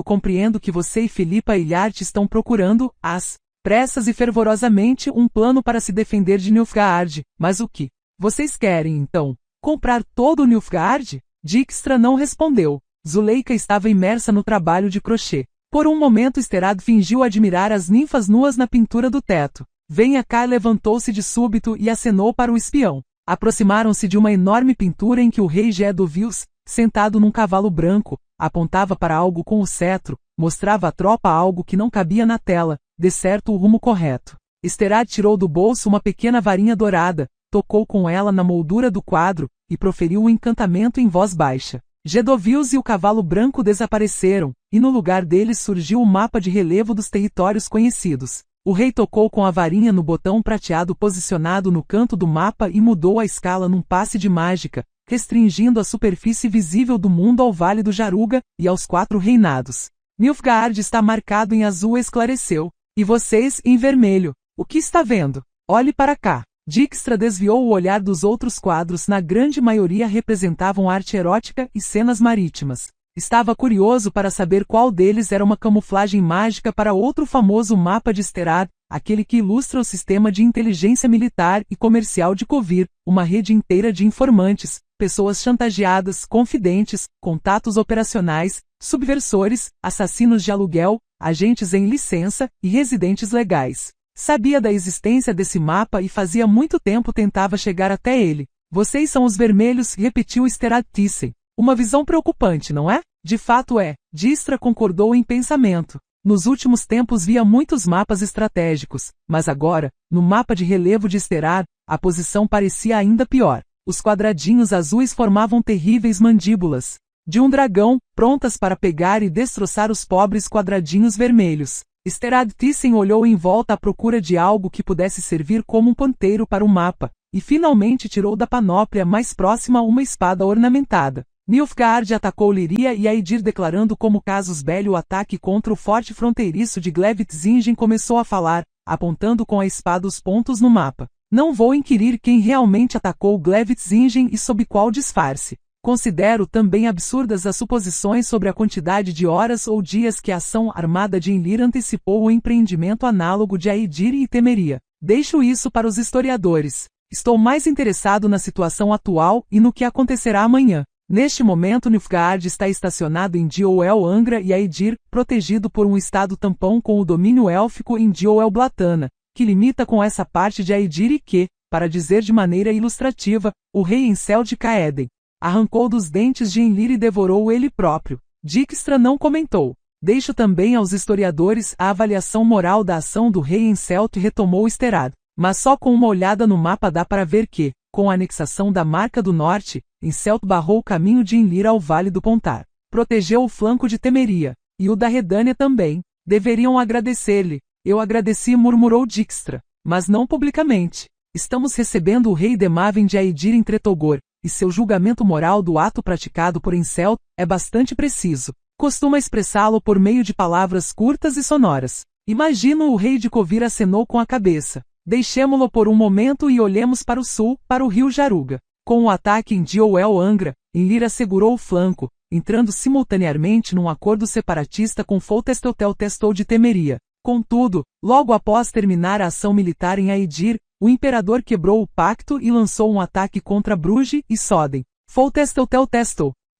compreendo que você e Filipa Ilhart estão procurando, às pressas e fervorosamente, um plano para se defender de Nilfgaard, mas o que vocês querem, então? Comprar todo o Nilfgaard? Dijkstra não respondeu. Zuleika estava imersa no trabalho de crochê. Por um momento Sterad fingiu admirar as ninfas nuas na pintura do teto. Venha cá, levantou-se de súbito e acenou para o espião. Aproximaram-se de uma enorme pintura em que o rei Jedovils, sentado num cavalo branco, apontava para algo com o cetro, mostrava à tropa algo que não cabia na tela, de certo o rumo correto. Sterad tirou do bolso uma pequena varinha dourada, tocou com ela na moldura do quadro, e proferiu um encantamento em voz baixa. Jedovils e o cavalo branco desapareceram, e no lugar deles surgiu o mapa de relevo dos territórios conhecidos. O rei tocou com a varinha no botão prateado posicionado no canto do mapa e mudou a escala num passe de mágica, restringindo a superfície visível do mundo ao Vale do Jaruga e aos 4 reinados. Nilfgaard está marcado em azul, esclareceu. E vocês, em vermelho. O que está vendo? Olhe para cá. Dijkstra desviou o olhar dos outros quadros, na grande maioria representavam arte erótica e cenas marítimas. Estava curioso para saber qual deles era uma camuflagem mágica para outro famoso mapa de Sterad, aquele que ilustra o sistema de inteligência militar e comercial de Kovir, uma rede inteira de informantes, pessoas chantageadas, confidentes, contatos operacionais, subversores, assassinos de aluguel, agentes em licença e residentes legais. Sabia da existência desse mapa e fazia muito tempo tentava chegar até ele. Vocês são os vermelhos, repetiu Sterad Thyssen. Uma visão preocupante, não é? De fato é. Dijkstra concordou em pensamento. Nos últimos tempos via muitos mapas estratégicos, mas agora, no mapa de relevo de Sterad, a posição parecia ainda pior. Os quadradinhos azuis formavam terríveis mandíbulas de um dragão, prontas para pegar e destroçar os pobres quadradinhos vermelhos. Sterad-Thyssen olhou em volta à procura de algo que pudesse servir como um ponteiro para o mapa, e finalmente tirou da panóplia mais próxima uma espada ornamentada. Nilfgaard atacou Líria e Aedir, declarando como casus belli o ataque contra o forte fronteiriço de Glevt-Zingen. Começou a falar, apontando com a espada os pontos no mapa. Não vou inquirir quem realmente atacou Glevt-Zingen e sob qual disfarce. Considero também absurdas as suposições sobre a quantidade de horas ou dias que a ação armada de Enlir antecipou o empreendimento análogo de Aedir e Temeria. Deixo isso para os historiadores. Estou mais interessado na situação atual e no que acontecerá amanhã. Neste momento, Nilfgaard está estacionado em Dioel Angra e Aedir, protegido por um estado tampão com o domínio élfico em Dioel Blatana, que limita com essa parte de Aedir e que, para dizer de maneira ilustrativa, o rei Encel de Caeden arrancou dos dentes de Enlir e devorou ele próprio. Dijkstra não comentou. Deixo também aos historiadores a avaliação moral da ação do rei Encelt, retomou Sterad. Mas só com uma olhada no mapa dá para ver que, com a anexação da Marca do Norte, Encelt barrou o caminho de Enlir ao Vale do Pontar. Protegeu o flanco de Temeria, e o da Redânia também. Deveriam agradecer-lhe. Eu agradeci, murmurou Dijkstra, mas não publicamente. Estamos recebendo o rei Demaven de Aedir em Tretogor, e seu julgamento moral do ato praticado por Encelt é bastante preciso. Costuma expressá-lo por meio de palavras curtas e sonoras. Imagino o rei de Covir acenou com a cabeça. Deixemo-lo por um momento e olhemos para o sul, para o rio Jaruga. Com o ataque em Dioel Angra, Enlir assegurou o flanco, entrando simultaneamente num acordo separatista com Foltesteltel de Temeria. Contudo, logo após terminar a ação militar em Aedir, o imperador quebrou o pacto e lançou um ataque contra Bruges e Soden. Foltesteltel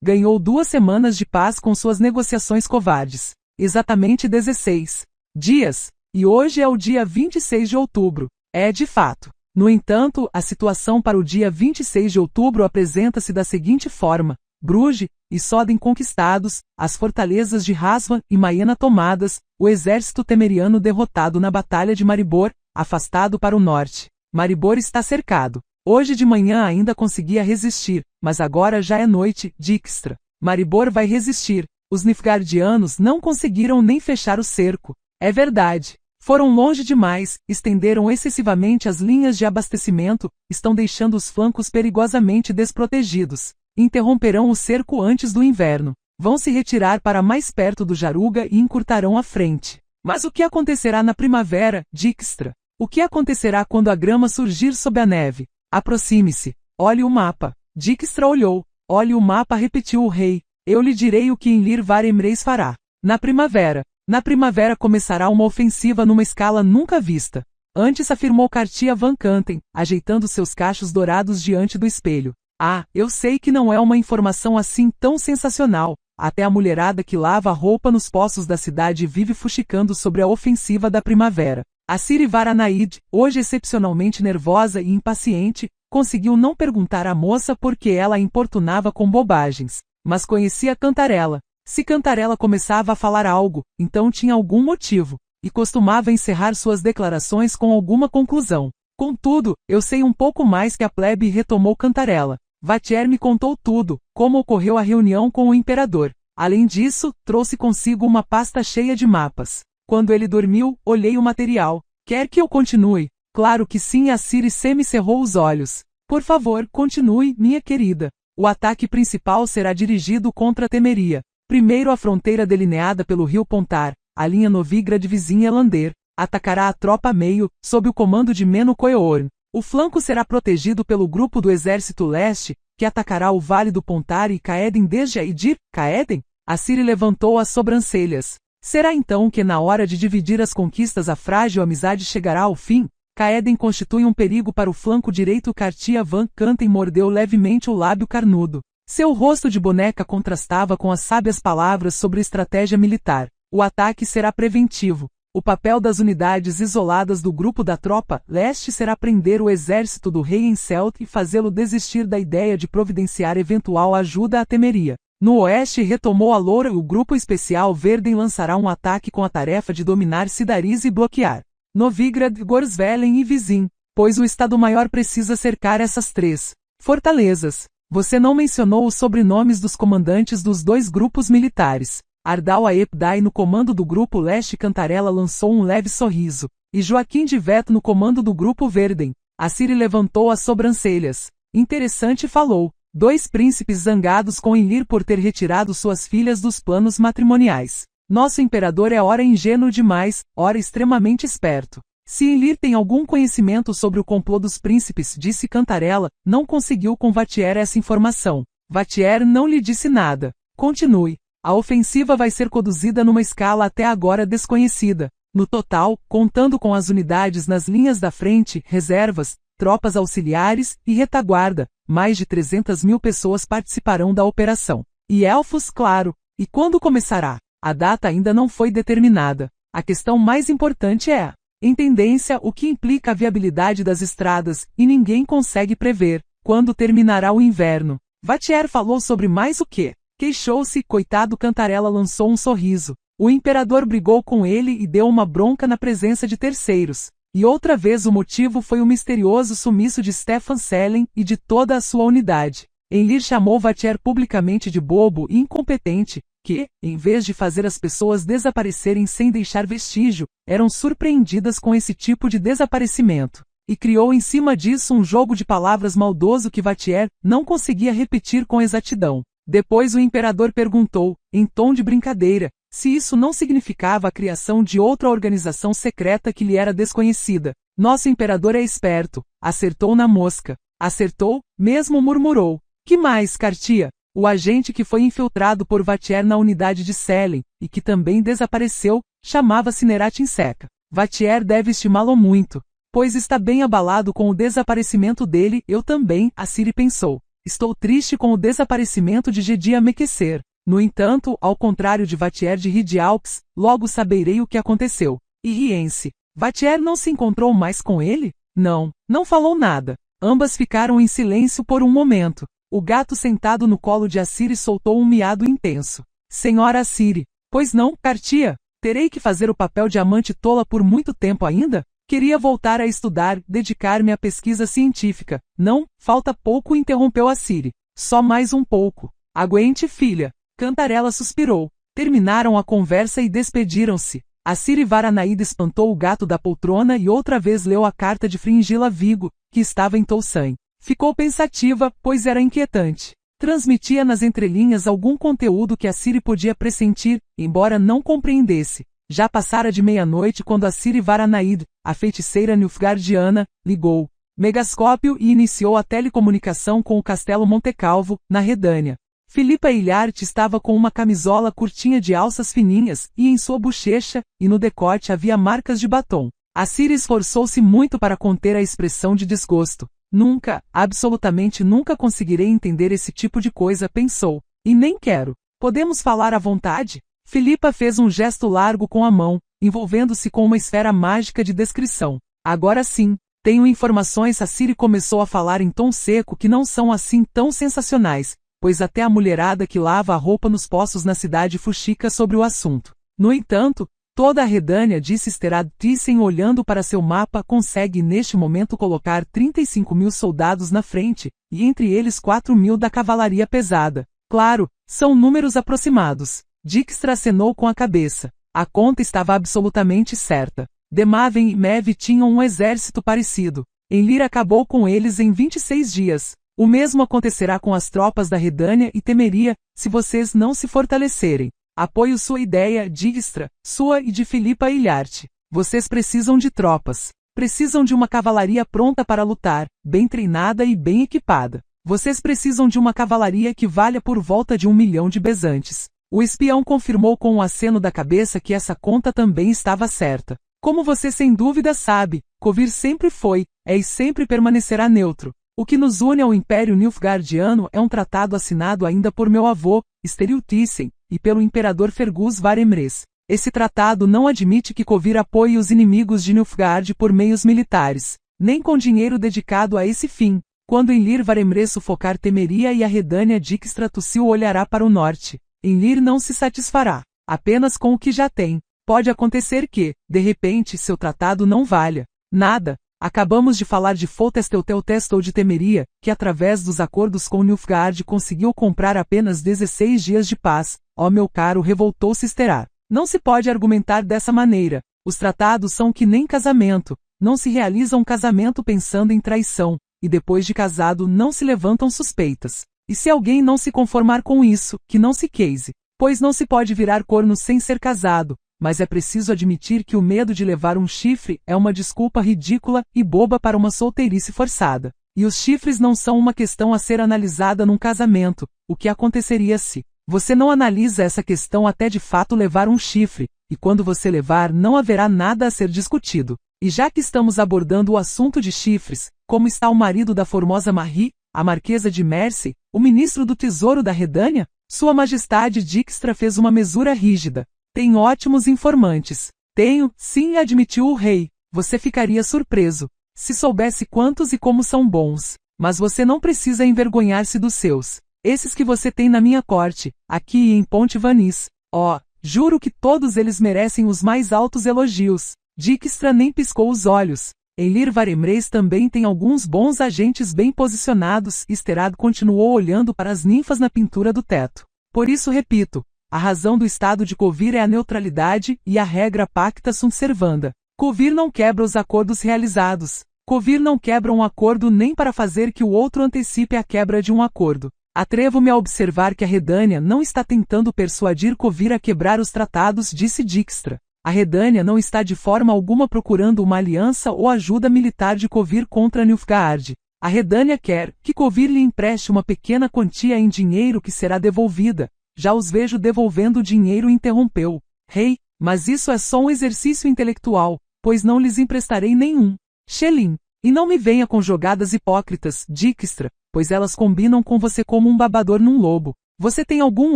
ganhou 2 semanas de paz com suas negociações covardes. Exatamente 16 dias. E hoje é o dia 26 de outubro. É de fato. No entanto, a situação para o dia 26 de outubro apresenta-se da seguinte forma: Bruges e Soden conquistados, as fortalezas de Hasvan e Maena tomadas, o exército temeriano derrotado na Batalha de Maribor, afastado para o norte. Maribor está cercado. Hoje de manhã ainda conseguia resistir, mas agora já é noite. Dijkstra. Maribor vai resistir. Os Nilfgaardianos não conseguiram nem fechar o cerco. É verdade. Foram longe demais, estenderam excessivamente as linhas de abastecimento, estão deixando os flancos perigosamente desprotegidos. Interromperão o cerco antes do inverno. Vão se retirar para mais perto do Jaruga e encurtarão a frente. Mas o que acontecerá na primavera, Dijkstra? O que acontecerá quando a grama surgir sob a neve? Aproxime-se. Olhe o mapa. Dijkstra olhou. Olhe o mapa, repetiu o rei. Eu lhe direi o que Enlir Var-Emreis fará. Na primavera começará uma ofensiva numa escala nunca vista. Antes, afirmou Cartia Van Canten, ajeitando seus cachos dourados diante do espelho. Ah, eu sei que não é uma informação assim tão sensacional. Até a mulherada que lava a roupa nos poços da cidade vive fuxicando sobre a ofensiva da primavera. A Ciri Varanaid, hoje excepcionalmente nervosa e impaciente, conseguiu não perguntar à moça por que ela a importunava com bobagens. Mas conhecia Cantarela. Se Cantarela começava a falar algo, então tinha algum motivo, e costumava encerrar suas declarações com alguma conclusão. Contudo, eu sei um pouco mais que a plebe, retomou Cantarela. Vatier me contou tudo, como ocorreu a reunião com o imperador. Além disso, trouxe consigo uma pasta cheia de mapas. Quando ele dormiu, olhei o material. Quer que eu continue? Claro que sim, a Ciri semi-cerrou os olhos. Por favor, continue, minha querida. O ataque principal será dirigido contra Temeria. Primeiro a fronteira delineada pelo rio Pontar, a linha Novigrad vizinha Elander, atacará a tropa a meio, sob o comando de Menno Coeorn. O flanco será protegido pelo grupo do Exército Leste, que atacará o Vale do Pontar e Caeden desde Aedir. Caeden? A Ciri levantou as sobrancelhas. Será então que na hora de dividir as conquistas a frágil amizade chegará ao fim? Caeden constitui um perigo para o flanco direito. Cartia Van Canten mordeu levemente o lábio carnudo. Seu rosto de boneca contrastava com as sábias palavras sobre estratégia militar. O ataque será preventivo. O papel das unidades isoladas do grupo da tropa leste será prender o exército do rei Encelt e fazê-lo desistir da ideia de providenciar eventual ajuda à Temeria. No oeste, retomou a Loura, o grupo especial Verden lançará um ataque com a tarefa de dominar Cidaris e bloquear Novigrad, Gorsvelen e Vizin, pois o Estado-Maior precisa cercar essas 3 fortalezas. Você não mencionou os sobrenomes dos comandantes dos 2 grupos militares. Ardal Aepdai no comando do grupo Leste Cantarela lançou um leve sorriso, e Joaquim de Veto no comando do grupo Verden. Aciri levantou as sobrancelhas. Interessante, falou. 2 príncipes zangados com Enlir por ter retirado suas filhas dos planos matrimoniais. Nosso imperador é ora ingênuo demais, ora extremamente esperto. Se Enlir tem algum conhecimento sobre o complô dos príncipes, disse Cantarela, não conseguiu com Vatier essa informação. Vatier não lhe disse nada. Continue. A ofensiva vai ser conduzida numa escala até agora desconhecida. No total, contando com as unidades nas linhas da frente, reservas, tropas auxiliares e retaguarda, mais de 300.000 pessoas participarão da operação. E elfos, claro. E quando começará? A data ainda não foi determinada. A questão mais importante é, em tendência, o que implica a viabilidade das estradas, e ninguém consegue prever quando terminará o inverno. Vatier falou sobre mais o quê? Queixou-se, coitado. Cantarela lançou um sorriso. O imperador brigou com ele e deu uma bronca na presença de terceiros. E outra vez o motivo foi o misterioso sumiço de Stefan Selen e de toda a sua unidade. Enlir chamou Vatier publicamente de bobo e incompetente, que, em vez de fazer as pessoas desaparecerem sem deixar vestígio, eram surpreendidas com esse tipo de desaparecimento. E criou em cima disso um jogo de palavras maldoso que Vatier não conseguia repetir com exatidão. Depois o imperador perguntou, em tom de brincadeira, se isso não significava a criação de outra organização secreta que lhe era desconhecida. Nosso imperador é esperto, acertou na mosca. Acertou, mesmo, murmurou. Que mais, Cartia? O agente que foi infiltrado por Vatier na unidade de Selen, e que também desapareceu, chamava-se Neratin Seca. Vatier deve estimá-lo muito, pois está bem abalado com o desaparecimento dele. Eu também, Aciri pensou. Estou triste com o desaparecimento de Gedia Mequecer. No entanto, ao contrário de Vatier de Ridialps, logo saberei o que aconteceu. E Riense. Vatier não se encontrou mais com ele? Não falou nada. Ambas ficaram em silêncio por um momento. O gato sentado no colo de Aciri soltou um miado intenso. Senhora Aciri. Pois não, Cartia? Terei que fazer o papel de amante tola por muito tempo ainda? Queria voltar a estudar, dedicar-me à pesquisa científica. Não, falta pouco, interrompeu Aciri. Só mais um pouco. Aguente, filha. Cantarela suspirou. Terminaram a conversa e despediram-se. Aciri Varanaída espantou o gato da poltrona e outra vez leu a carta de Fringila Vigo, que estava em Toussaint. Ficou pensativa, pois era inquietante. Transmitia nas entrelinhas algum conteúdo que Aciri podia pressentir, embora não compreendesse. Já passara de meia-noite quando Aciri Varanaída, a feiticeira nilfgaardiana, ligou megascópio e iniciou a telecomunicação com o Castelo Montecalvo, na Redânia. Filipa Ilhart estava com uma camisola curtinha de alças fininhas, e em sua bochecha, e no decote havia marcas de batom. Aciri esforçou-se muito para conter a expressão de desgosto. Nunca, absolutamente nunca conseguirei entender esse tipo de coisa, pensou. E nem quero. Podemos falar à vontade? Filipa fez um gesto largo com a mão, envolvendo-se com uma esfera mágica de descrição. Agora sim, tenho informações. Aciri começou a falar em tom seco que não são assim tão sensacionais, pois até a mulherada que lava a roupa nos poços na cidade fuxica sobre o assunto. No entanto, toda a Redânia, disse Sterad Thyssen olhando para seu mapa, consegue neste momento colocar 35.000 soldados na frente, e entre eles 4.000 da cavalaria pesada. Claro, são números aproximados. Dijkstra acenou com a cabeça. A conta estava absolutamente certa. Demaven e Mev tinham um exército parecido. Enlir acabou com eles em 26 dias. O mesmo acontecerá com as tropas da Redânia e Temeria, se vocês não se fortalecerem. Apoio sua ideia, Dijkstra, sua e de Filipa Ilhart. Vocês precisam de tropas. Precisam de uma cavalaria pronta para lutar, bem treinada e bem equipada. Vocês precisam de uma cavalaria que valha por volta de 1 milhão de bezantes. O espião confirmou com um aceno da cabeça que essa conta também estava certa. Como você sem dúvida sabe, Kovir sempre foi, e sempre permanecerá neutro. O que nos une ao Império Nilfgaardiano é um tratado assinado ainda por meu avô, Steril Thyssen, e pelo imperador Fergus Varemres. Esse tratado não admite que Kovir apoie os inimigos de Nilfgaard por meios militares, nem com dinheiro dedicado a esse fim. Quando Enlir Varemres sufocar Temeria e a Redânia, Dijkstra Tussil olhará para o norte. Enlir não se satisfará apenas com o que já tem. Pode acontecer que, de repente, seu tratado não valha nada. Acabamos de falar de Foltestelteltest ou de Temeria, que através dos acordos com Nilfgaard conseguiu comprar apenas 16 dias de paz, Ó meu caro, revoltou-se Esther. Não se pode argumentar dessa maneira. Os tratados são que nem casamento. Não se realiza um casamento pensando em traição, e depois de casado não se levantam suspeitas. E se alguém não se conformar com isso, que não se case, pois não se pode virar corno sem ser casado, mas é preciso admitir que o medo de levar um chifre é uma desculpa ridícula e boba para uma solteirice forçada. E os chifres não são uma questão a ser analisada num casamento. O que aconteceria se você não analisa essa questão até de fato levar um chifre, e quando você levar não haverá nada a ser discutido. E já que estamos abordando o assunto de chifres, como está o marido da formosa Marie, a Marquesa de Mercy, o ministro do Tesouro da Redânia? Sua Majestade Dijkstra fez uma mesura rígida. Tem ótimos informantes. Tenho, sim, admitiu o rei. Você ficaria surpreso se soubesse quantos e como são bons. Mas você não precisa envergonhar-se dos seus. Esses que você tem na minha corte, aqui e em Ponte Vanis. Oh, juro que todos eles merecem os mais altos elogios. Dijkstra nem piscou os olhos. Em Lir Varemres também tem alguns bons agentes bem posicionados. Esther continuou olhando para as ninfas na pintura do teto. Por isso repito, a razão do estado de Covir é a neutralidade e a regra pacta sunt servanda. Covir não quebra os acordos realizados. Covir não quebra um acordo nem para fazer que o outro antecipe a quebra de um acordo. Atrevo-me a observar que a Redânia não está tentando persuadir Covir a quebrar os tratados, disse Dijkstra. A Redânia não está de forma alguma procurando uma aliança ou ajuda militar de Covir contra Nilfgaard. A Redânia quer que Covir lhe empreste uma pequena quantia em dinheiro que será devolvida. Já os vejo devolvendo o dinheiro, interrompeu. Rei, mas isso é só um exercício intelectual, pois não lhes emprestarei nenhum xelim. E não me venha com jogadas hipócritas, Dijkstra, pois elas combinam com você como um babador num lobo. Você tem algum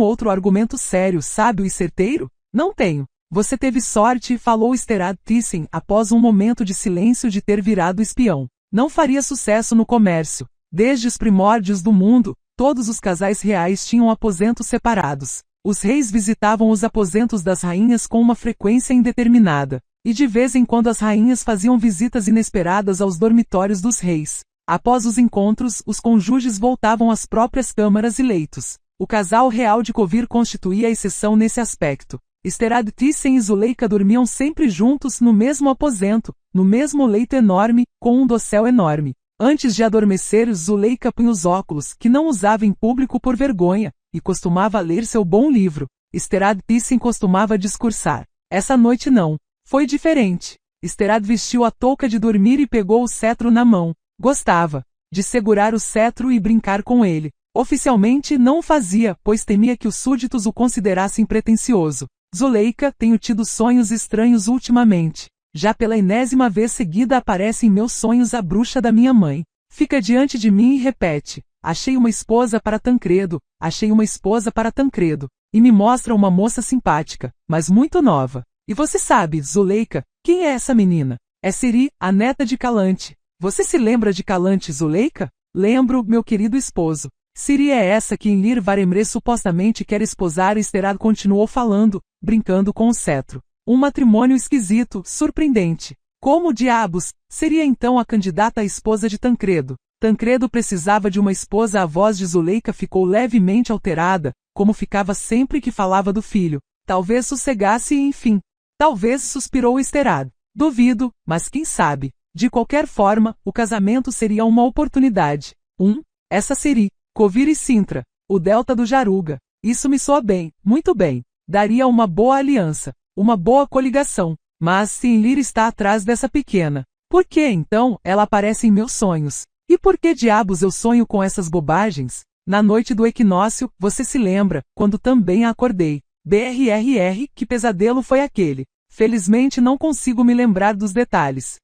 outro argumento sério, sábio e certeiro? Não tenho. Você teve sorte, falou Esther Thyssen após um momento de silêncio, de ter virado espião. Não faria sucesso no comércio. Desde os primórdios do mundo, todos os casais reais tinham aposentos separados. Os reis visitavam os aposentos das rainhas com uma frequência indeterminada. E de vez em quando as rainhas faziam visitas inesperadas aos dormitórios dos reis. Após os encontros, os cônjuges voltavam às próprias câmaras e leitos. O casal real de Covir constituía a exceção nesse aspecto. Esther Thyssen e Zuleika dormiam sempre juntos no mesmo aposento, no mesmo leito enorme, com um dossel enorme. Antes de adormecer, Zuleika punha os óculos, que não usava em público por vergonha, e costumava ler seu bom livro. Esther Thyssen costumava discursar. Essa noite não. Foi diferente. Esther vestiu a touca de dormir e pegou o cetro na mão. Gostava de segurar o cetro e brincar com ele. Oficialmente não o fazia, pois temia que os súditos o considerassem pretensioso. Zuleika, tenho tido sonhos estranhos ultimamente. Já pela enésima vez seguida aparece em meus sonhos a bruxa da minha mãe. Fica diante de mim e repete: achei uma esposa para Tancredo, achei uma esposa para Tancredo. E me mostra uma moça simpática, mas muito nova. E você sabe, Zuleika, quem é essa menina? É Ciri, a neta de Calante. Você se lembra de Calante, Zuleika? Lembro, meu querido esposo. Ciri é essa que em Lir Varemres supostamente quer esposar. Esther continuou falando, brincando com o cetro. Um matrimônio esquisito, surpreendente. Como diabos seria então a candidata à esposa de Tancredo? Tancredo precisava de uma esposa. A voz de Zuleika ficou levemente alterada, como ficava sempre que falava do filho. Talvez sossegasse e enfim. Talvez, suspirou Esther. Duvido, mas quem sabe. De qualquer forma, o casamento seria uma oportunidade. Essa Ciri, Covir e Sintra, o delta do Jaruga. Isso me soa bem, muito bem. Daria uma boa aliança, uma boa coligação. Mas se Enlir está atrás dessa pequena, por que então ela aparece em meus sonhos? E por que diabos eu sonho com essas bobagens? Na noite do equinócio, você se lembra, quando também a acordei. BRRR, que pesadelo foi aquele? Felizmente não consigo me lembrar dos detalhes.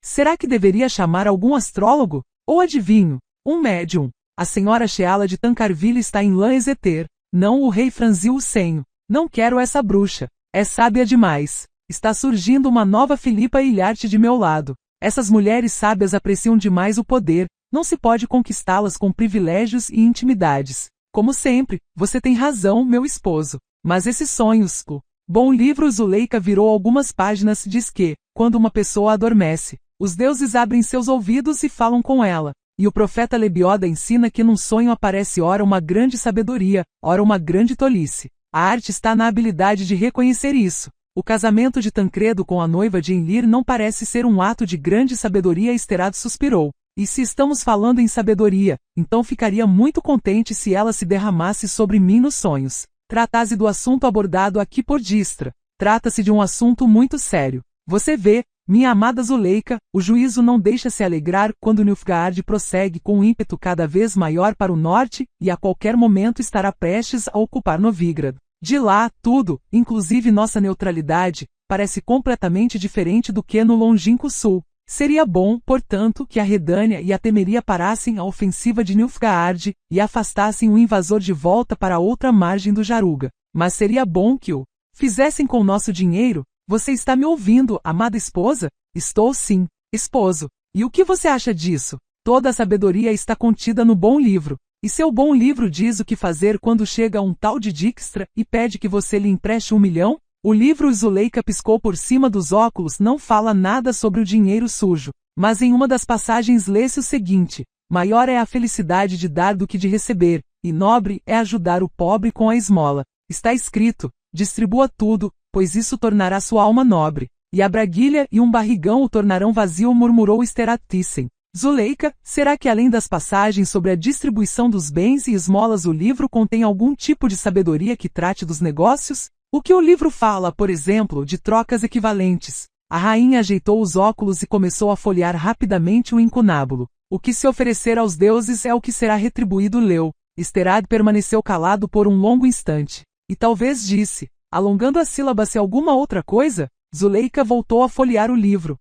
Será que deveria chamar algum astrólogo? Ou adivinho? Um médium? A senhora Sheala de Tancarville está em Lanzeter. Não, o rei franziu o senho. Não quero essa bruxa. É sábia demais. Está surgindo uma nova Filipa Ilharte de meu lado. Essas mulheres sábias apreciam demais o poder. Não se pode conquistá-las com privilégios e intimidades. Como sempre, você tem razão, meu esposo. Mas esses sonhos... Bom livro. Zuleika virou algumas páginas. Diz que, quando uma pessoa adormece, os deuses abrem seus ouvidos e falam com ela. E o profeta Lebioda ensina que num sonho aparece ora uma grande sabedoria, ora uma grande tolice. A arte está na habilidade de reconhecer isso. O casamento de Tancredo com a noiva de Enlir não parece ser um ato de grande sabedoria, Esterhazy suspirou. E se estamos falando em sabedoria, então ficaria muito contente se ela se derramasse sobre mim nos sonhos. Trata-se do assunto abordado aqui por Dijkstra. Trata-se de um assunto muito sério. Você vê, minha amada Zuleika, o juízo não deixa se alegrar quando Nilfgaard prossegue com um ímpeto cada vez maior para o norte, e a qualquer momento estará prestes a ocupar Novigrad. De lá, tudo, inclusive nossa neutralidade, parece completamente diferente do que no longínquo sul. Seria bom, portanto, que a Redânia e a Temeria parassem a ofensiva de Nilfgaard e afastassem o invasor de volta para a outra margem do Jaruga. Mas seria bom que o fizessem com nosso dinheiro. Você está me ouvindo, amada esposa? Estou sim, esposo. E o que você acha disso? Toda a sabedoria está contida no bom livro. E seu bom livro diz o que fazer quando chega um tal de Dijkstra e pede que você lhe empreste 1 milhão? O livro Zuleika piscou por cima dos óculos, não fala nada sobre o dinheiro sujo, mas em uma das passagens lê-se o seguinte: maior é a felicidade de dar do que de receber, e nobre é ajudar o pobre com a esmola. Está escrito, distribua tudo, pois isso tornará sua alma nobre. E a braguilha e um barrigão o tornarão vazio, murmurou Esterhazy Thyssen. Zuleika, será que além das passagens sobre a distribuição dos bens e esmolas o livro contém algum tipo de sabedoria que trate dos negócios? O que o livro fala, por exemplo, de trocas equivalentes? A rainha ajeitou os óculos e começou a folhear rapidamente o incunábulo. O que se oferecer aos deuses é o que será retribuído, leu. Esterhazy permaneceu calado por um longo instante. E talvez disse, alongando as sílabas, se alguma outra coisa. Zuleika voltou a folhear o livro.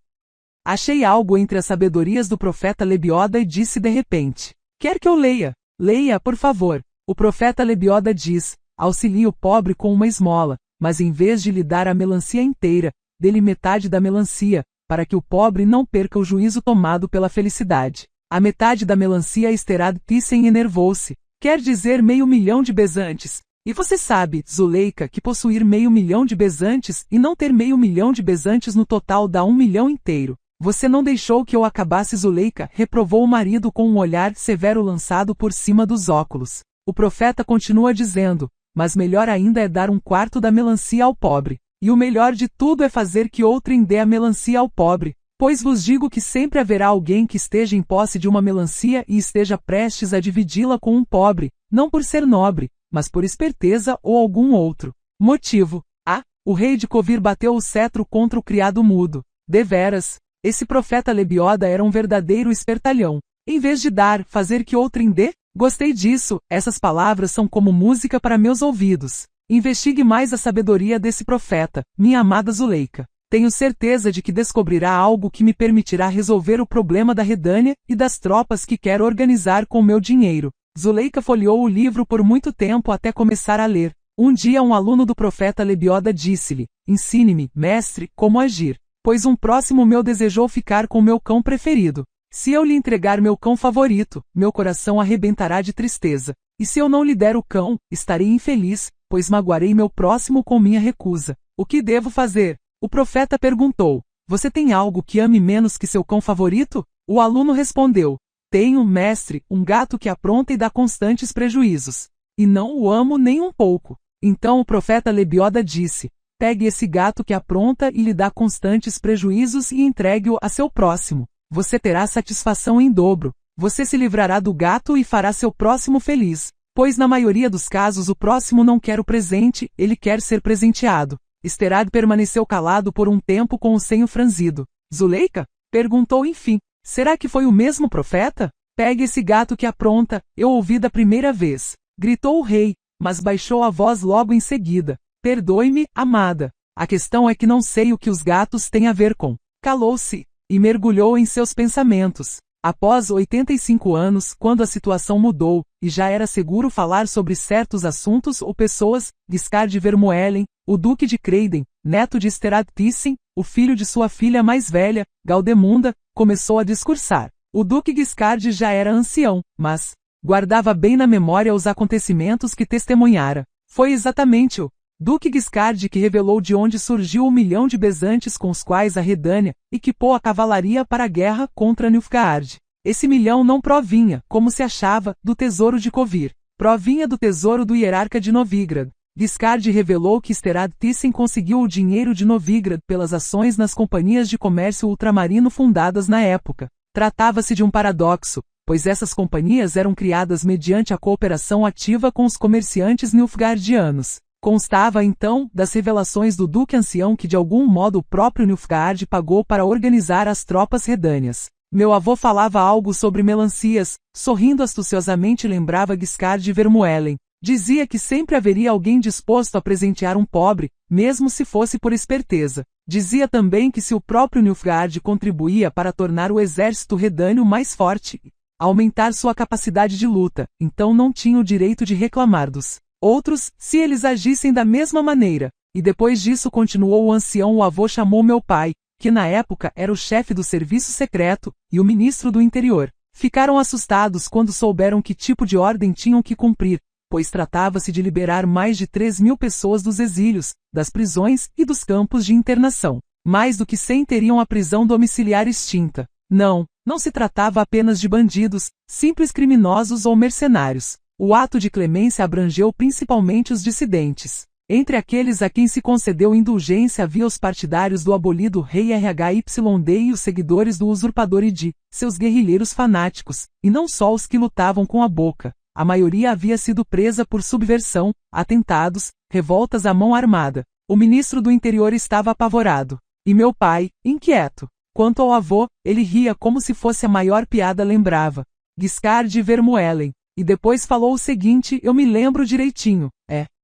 Achei algo entre as sabedorias do profeta Lebioda e disse de repente. Quer que eu leia? Leia, por favor. O profeta Lebioda diz, auxilie o pobre com uma esmola, mas em vez de lhe dar a melancia inteira, dê-lhe metade da melancia, para que o pobre não perca o juízo tomado pela felicidade. A metade da melancia. Esterhazy Thyssen enervou-se. Quer dizer 500 mil de bezantes. E você sabe, Zuleika, que possuir 500 mil de bezantes e não ter 500 mil de bezantes no total dá 1 milhão inteiro. Você não deixou que eu acabasse, Zuleika, reprovou o marido com um olhar severo lançado por cima dos óculos. O profeta continua dizendo, mas melhor ainda é dar 1/4 da melancia ao pobre. E o melhor de tudo é fazer que outrem dê a melancia ao pobre. Pois vos digo que sempre haverá alguém que esteja em posse de uma melancia e esteja prestes a dividi-la com um pobre, não por ser nobre, mas por esperteza ou algum outro motivo. O rei de Covir bateu o cetro contra o criado mudo. Deveras, esse profeta Lebioda era um verdadeiro espertalhão. Em vez de dar, fazer que outrem dê? Gostei disso, essas palavras são como música para meus ouvidos. Investigue mais a sabedoria desse profeta, minha amada Zuleika. Tenho certeza de que descobrirá algo que me permitirá resolver o problema da Redânia e das tropas que quero organizar com meu dinheiro. Zuleika folheou o livro por muito tempo até começar a ler. Um dia um aluno do profeta Lebioda disse-lhe, ensine-me, mestre, como agir, pois um próximo meu desejou ficar com meu cão preferido. Se eu lhe entregar meu cão favorito, meu coração arrebentará de tristeza. E se eu não lhe der o cão, estarei infeliz, pois magoarei meu próximo com minha recusa. O que devo fazer? O profeta perguntou. Você tem algo que ame menos que seu cão favorito? O aluno respondeu. Tenho, mestre, um gato que apronta e dá constantes prejuízos. E não o amo nem um pouco. Então o profeta Lebioda disse. Pegue esse gato que apronta e lhe dá constantes prejuízos e entregue-o a seu próximo. Você terá satisfação em dobro. Você se livrará do gato e fará seu próximo feliz. Pois na maioria dos casos o próximo não quer o presente, ele quer ser presenteado. Esterhazy permaneceu calado por um tempo com o senho franzido. Zuleika? Perguntou enfim. Será que foi o mesmo profeta? Pegue esse gato que apronta, eu ouvi da primeira vez. Gritou o rei, mas baixou a voz logo em seguida. Perdoe-me, amada. A questão é que não sei o que os gatos têm a ver com. Calou-se e mergulhou em seus pensamentos. Após 85 anos, quando a situação mudou, e já era seguro falar sobre certos assuntos ou pessoas, Guiscard de Vermeulen, o duque de Creyden, neto de Esterhazy Thyssen, o filho de sua filha mais velha, Galdemunda, começou a discursar. O duque Guiscard já era ancião, mas guardava bem na memória os acontecimentos que testemunhara. Foi exatamente o duque Guiscard que revelou de onde surgiu o 1 milhão de bezantes com os quais a Redânia equipou a cavalaria para a guerra contra Nilfgaard. Esse 1 milhão não provinha, como se achava, do tesouro de Covir. Provinha do tesouro do hierarca de Novigrad. Guiscard revelou que Esterad Thyssen conseguiu o dinheiro de Novigrad pelas ações nas companhias de comércio ultramarino fundadas na época. Tratava-se de um paradoxo, pois essas companhias eram criadas mediante a cooperação ativa com os comerciantes nilfgaardianos. Constava, então, das revelações do Duque Ancião que de algum modo o próprio Nilfgaard pagou para organizar as tropas redâneas. Meu avô falava algo sobre melancias, sorrindo astuciosamente lembrava Guiscard Vermuellen. Dizia que sempre haveria alguém disposto a presentear um pobre, mesmo se fosse por esperteza. Dizia também que se o próprio Nilfgaard contribuía para tornar o exército redâneo mais forte, aumentar sua capacidade de luta, então não tinha o direito de reclamar dos outros, se eles agissem da mesma maneira. E depois disso continuou o ancião, o avô chamou meu pai, que na época era o chefe do serviço secreto, e o ministro do interior. Ficaram assustados quando souberam que tipo de ordem tinham que cumprir, pois tratava-se de liberar mais de 3.000 pessoas dos exílios, das prisões e dos campos de internação. Mais do que 100 teriam a prisão domiciliar extinta. Não se tratava apenas de bandidos, simples criminosos ou mercenários. O ato de clemência abrangeu principalmente os dissidentes. Entre aqueles a quem se concedeu indulgência havia os partidários do abolido rei RHYD e os seguidores do usurpador ID, seus guerrilheiros fanáticos, e não só os que lutavam com a boca. A maioria havia sido presa por subversão, atentados, revoltas à mão armada. O ministro do interior estava apavorado. E meu pai, inquieto. Quanto ao avô, ele ria como se fosse a maior piada, lembrava Guiscard Vermuellen. E depois falou o seguinte, eu me lembro direitinho.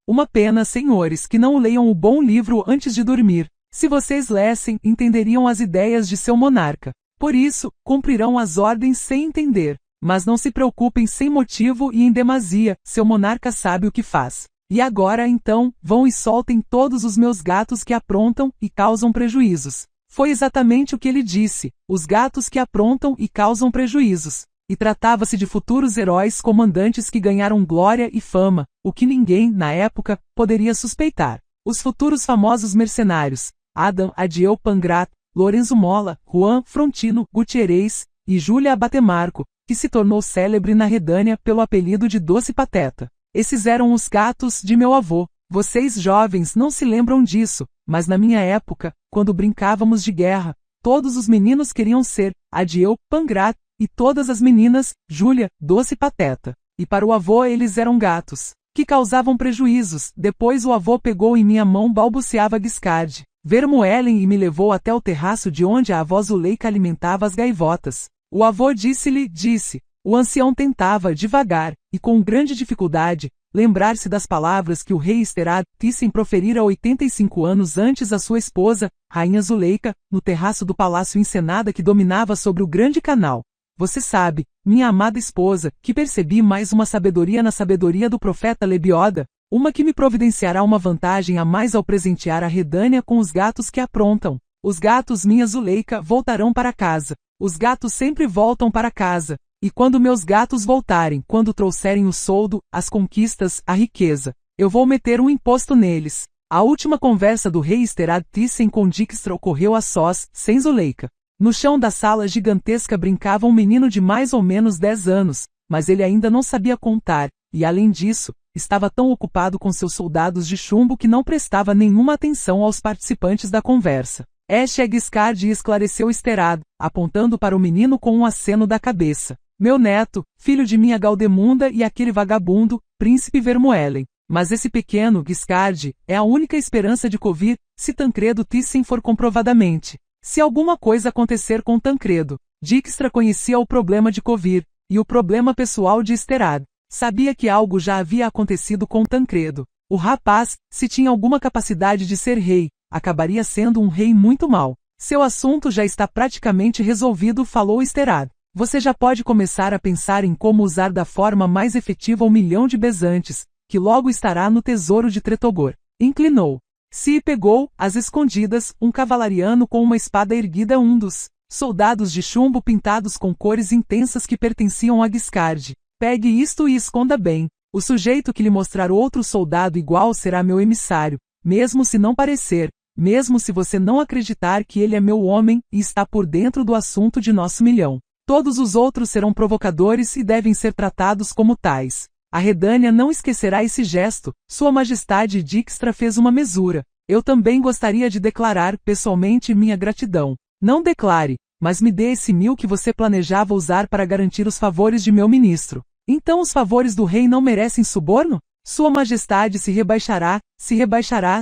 Uma pena, senhores, que não leiam o bom livro antes de dormir. Se vocês lessem, entenderiam as ideias de seu monarca. Por isso, cumprirão as ordens sem entender. Mas não se preocupem sem motivo e em demasia, seu monarca sabe o que faz. E agora, então, vão e soltem todos os meus gatos que aprontam e causam prejuízos. Foi exatamente o que ele disse, os gatos que aprontam e causam prejuízos. E tratava-se de futuros heróis comandantes que ganharam glória e fama, o que ninguém, na época, poderia suspeitar. Os futuros famosos mercenários, Adam Adiel Pangrat, Lorenzo Mola, Juan Frontino Gutierrez e Júlia Abatemarco, que se tornou célebre na Redânia pelo apelido de Doce Pateta. Esses eram os gatos de meu avô. Vocês jovens não se lembram disso, mas na minha época, quando brincávamos de guerra, todos os meninos queriam ser Adiel Pangrat, e todas as meninas, Júlia, Doce Pateta. E para o avô eles eram gatos, que causavam prejuízos. Depois o avô pegou em minha mão, balbuciava Guiscard Vermuellen e me levou até o terraço de onde a avó Zuleika alimentava as gaivotas. O avô disse. O ancião tentava, devagar, e com grande dificuldade, lembrar-se das palavras que o rei Esterad Thyssen proferira 85 anos antes a sua esposa, Rainha Zuleika, no terraço do palácio Ensenada que dominava sobre o grande canal. Você sabe, minha amada esposa, que percebi mais uma sabedoria na sabedoria do profeta Lebioda, uma que me providenciará uma vantagem a mais ao presentear a Redânia com os gatos que aprontam. Os gatos, minha Zuleika, voltarão para casa. Os gatos sempre voltam para casa. E quando meus gatos voltarem, quando trouxerem o soldo, as conquistas, a riqueza, eu vou meter um imposto neles. A última conversa do rei Esterad Thyssen com Dijkstra ocorreu a sós, sem Zuleika. No chão da sala gigantesca brincava um menino de mais ou menos 10 anos, mas ele ainda não sabia contar, e além disso, estava tão ocupado com seus soldados de chumbo que não prestava nenhuma atenção aos participantes da conversa. É Guiscard, esclareceu Esterad, apontando para o menino com um aceno da cabeça. Meu neto, filho de minha Galdemunda e aquele vagabundo, príncipe Vermuellen. Mas esse pequeno Guiscard é a única esperança de Covir, se Tancredo Thyssen for comprovadamente. Se alguma coisa acontecer com Tancredo, Dijkstra conhecia o problema de Covir, e o problema pessoal de Esterad. Sabia que algo já havia acontecido com Tancredo. O rapaz, se tinha alguma capacidade de ser rei, acabaria sendo um rei muito mau. Seu assunto já está praticamente resolvido, falou Esterad. Você já pode começar a pensar em como usar da forma mais efetiva 1 milhão de bezantes, que logo estará no tesouro de Tretogor. Inclinou. Se pegou, às escondidas, um cavalariano com uma espada erguida, um dos soldados de chumbo pintados com cores intensas que pertenciam a Guiscard. Pegue isto e esconda bem. O sujeito que lhe mostrar outro soldado igual será meu emissário, mesmo se não parecer, mesmo se você não acreditar que ele é meu homem e está por dentro do assunto de nosso milhão. Todos os outros serão provocadores e devem ser tratados como tais. A Redânia não esquecerá esse gesto. Sua Majestade Dijkstra fez uma mesura. Eu também gostaria de declarar, pessoalmente, minha gratidão. Não declare, mas me dê esse 1000 que você planejava usar para garantir os favores de meu ministro. Então os favores do rei não merecem suborno? Sua Majestade se rebaixará,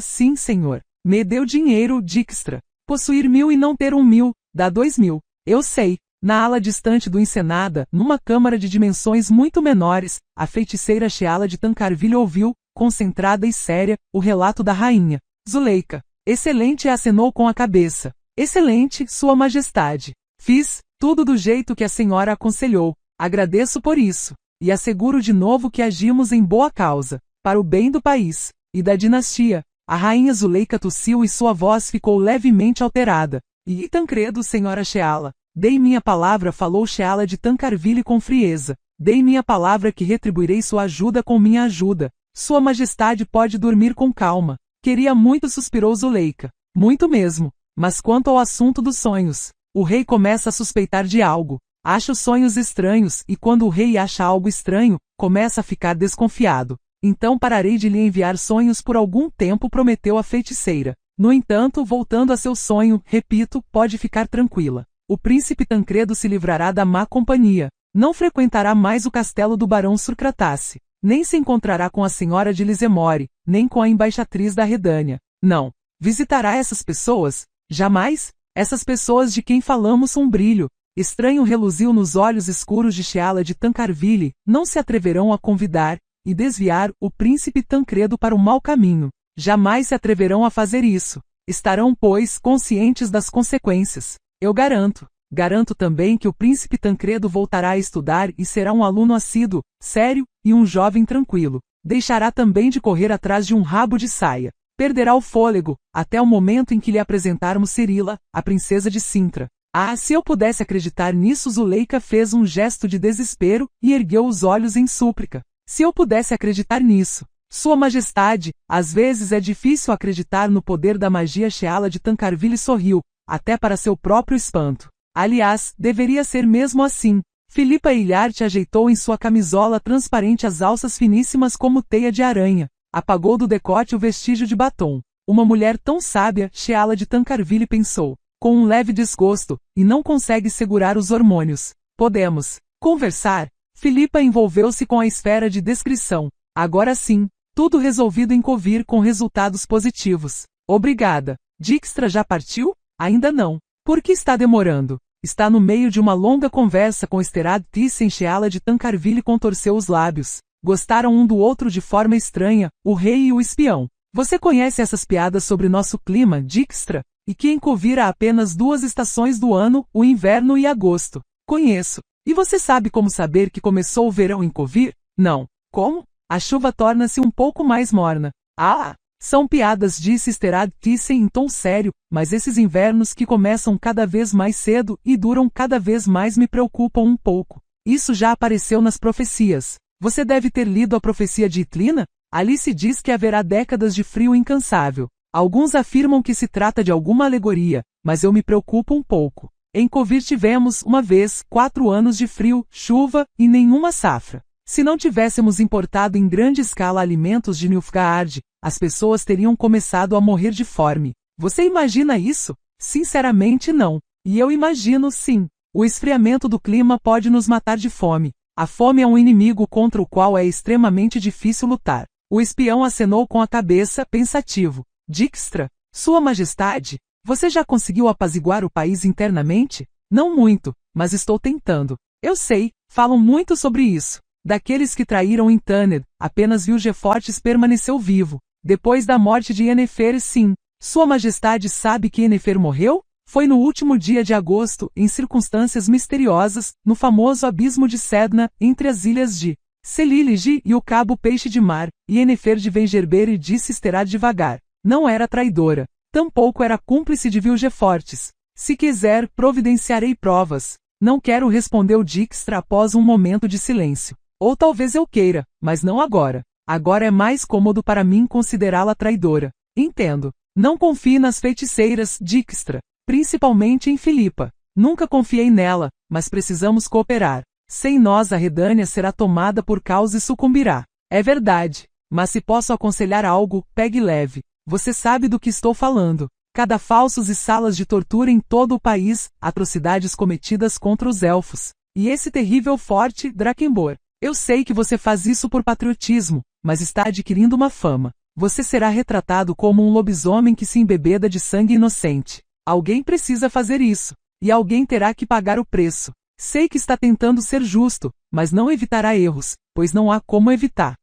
sim, senhor. Me deu dinheiro, Dijkstra. Possuir 1000 e não ter 1000, dá 2000. Eu sei. Na ala distante do Ensenada, numa câmara de dimensões muito menores, a feiticeira Sheala de Tancarville ouviu, concentrada e séria, o relato da rainha. Zuleika. Excelente, acenou com a cabeça. Excelente, Sua Majestade. Fiz tudo do jeito que a senhora aconselhou. Agradeço por isso. E asseguro de novo que agimos em boa causa, para o bem do país e da dinastia. A rainha Zuleika tossiu e sua voz ficou levemente alterada. E Tancredo, senhora Sheala. Dei minha palavra, falou Sheala de Tancarville com frieza. Dei minha palavra que retribuirei sua ajuda com minha ajuda. Sua Majestade pode dormir com calma. Queria muito, suspirou Zuleika. Muito mesmo. Mas quanto ao assunto dos sonhos, o rei começa a suspeitar de algo. Acha os sonhos estranhos, e quando o rei acha algo estranho, começa a ficar desconfiado. Então pararei de lhe enviar sonhos por algum tempo, prometeu a feiticeira. No entanto, voltando a seu sonho, repito, pode ficar tranquila. O príncipe Tancredo se livrará da má companhia. Não frequentará mais o castelo do barão Surkratace. Nem se encontrará com a senhora de Lisemore, nem com a embaixatriz da Redânia. Não. Visitará essas pessoas? Jamais? Essas pessoas de quem falamos, um brilho estranho reluziu nos olhos escuros de Sheala de Tancarville. Não se atreverão a convidar e desviar o príncipe Tancredo para o mau caminho. Jamais se atreverão a fazer isso. Estarão, pois, conscientes das consequências. Eu garanto. Garanto também que o príncipe Tancredo voltará a estudar e será um aluno assíduo, sério, e um jovem tranquilo. Deixará também de correr atrás de um rabo de saia. Perderá o fôlego, até o momento em que lhe apresentarmos Cirila, a princesa de Cintra. Ah, se eu pudesse acreditar nisso! Zuleika fez um gesto de desespero e ergueu os olhos em súplica. Se eu pudesse acreditar nisso! Sua Majestade, às vezes é difícil acreditar no poder da magia. Sheala de Tancarville sorriu, até para seu próprio espanto. Aliás, deveria ser mesmo assim. Filipa Ilharte ajeitou em sua camisola transparente as alças finíssimas como teia de aranha. Apagou do decote o vestígio de batom. Uma mulher tão sábia, Sheala de Tancarville pensou, com um leve desgosto, e não consegue segurar os hormônios. Podemos conversar? Filipa envolveu-se com a esfera de descrição. Agora sim, tudo resolvido em Covir com resultados positivos. Obrigada. Dijkstra já partiu? Ainda não. Por que está demorando? Está no meio de uma longa conversa com Esterad Thyssen. Sheala de Tancarville contorceu os lábios. Gostaram um do outro de forma estranha, o rei e o espião. Você conhece essas piadas sobre nosso clima, Dijkstra? E que em Covir há apenas 2 estações do ano, o inverno e agosto. Conheço. E você sabe como saber que começou o verão em Covir? Não. Como? A chuva torna-se um pouco mais morna. Ah! São piadas, disse Esterad Thyssen em tom sério, mas esses invernos que começam cada vez mais cedo e duram cada vez mais me preocupam um pouco. Isso já apareceu nas profecias. Você deve ter lido a profecia de Itlina? Ali se diz que haverá décadas de frio incansável. Alguns afirmam que se trata de alguma alegoria, mas eu me preocupo um pouco. Em Covir tivemos, uma vez, 4 anos de frio, chuva e nenhuma safra. Se não tivéssemos importado em grande escala alimentos de Nilfgaard, as pessoas teriam começado a morrer de fome. Você imagina isso? Sinceramente não. E eu imagino sim. O esfriamento do clima pode nos matar de fome. A fome é um inimigo contra o qual é extremamente difícil lutar. O espião acenou com a cabeça, pensativo. Dijkstra, Sua Majestade, você já conseguiu apaziguar o país internamente? Não muito, mas estou tentando. Eu sei, falam muito sobre isso. Daqueles que traíram em Taned, apenas Vilgefortes permaneceu vivo. Depois da morte de Yennefer, sim. Sua Majestade sabe que Yennefer morreu? Foi no último dia de agosto, em circunstâncias misteriosas, no famoso abismo de Sedna, entre as ilhas de Celiligi e o cabo Peixe de Mar. Yennefer de Vengerberg, disse Esterad devagar. Não era traidora. Tampouco era cúmplice de Vilgefortes. Se quiser, providenciarei provas. Não quero, respondeu Dijkstra após um momento de silêncio. Ou talvez eu queira, mas não agora. Agora é mais cômodo para mim considerá-la traidora. Entendo. Não confie nas feiticeiras, Dijkstra. Principalmente em Filipa. Nunca confiei nela, mas precisamos cooperar. Sem nós a Redânia será tomada por caos e sucumbirá. É verdade. Mas se posso aconselhar algo, pegue leve. Você sabe do que estou falando. Cada falsos e salas de tortura em todo o país, atrocidades cometidas contra os elfos. E esse terrível forte, Drakengor. Eu sei que você faz isso por patriotismo, mas está adquirindo uma fama. Você será retratado como um lobisomem que se embebeda de sangue inocente. Alguém precisa fazer isso. E alguém terá que pagar o preço. Sei que está tentando ser justo, mas não evitará erros, pois não há como evitar.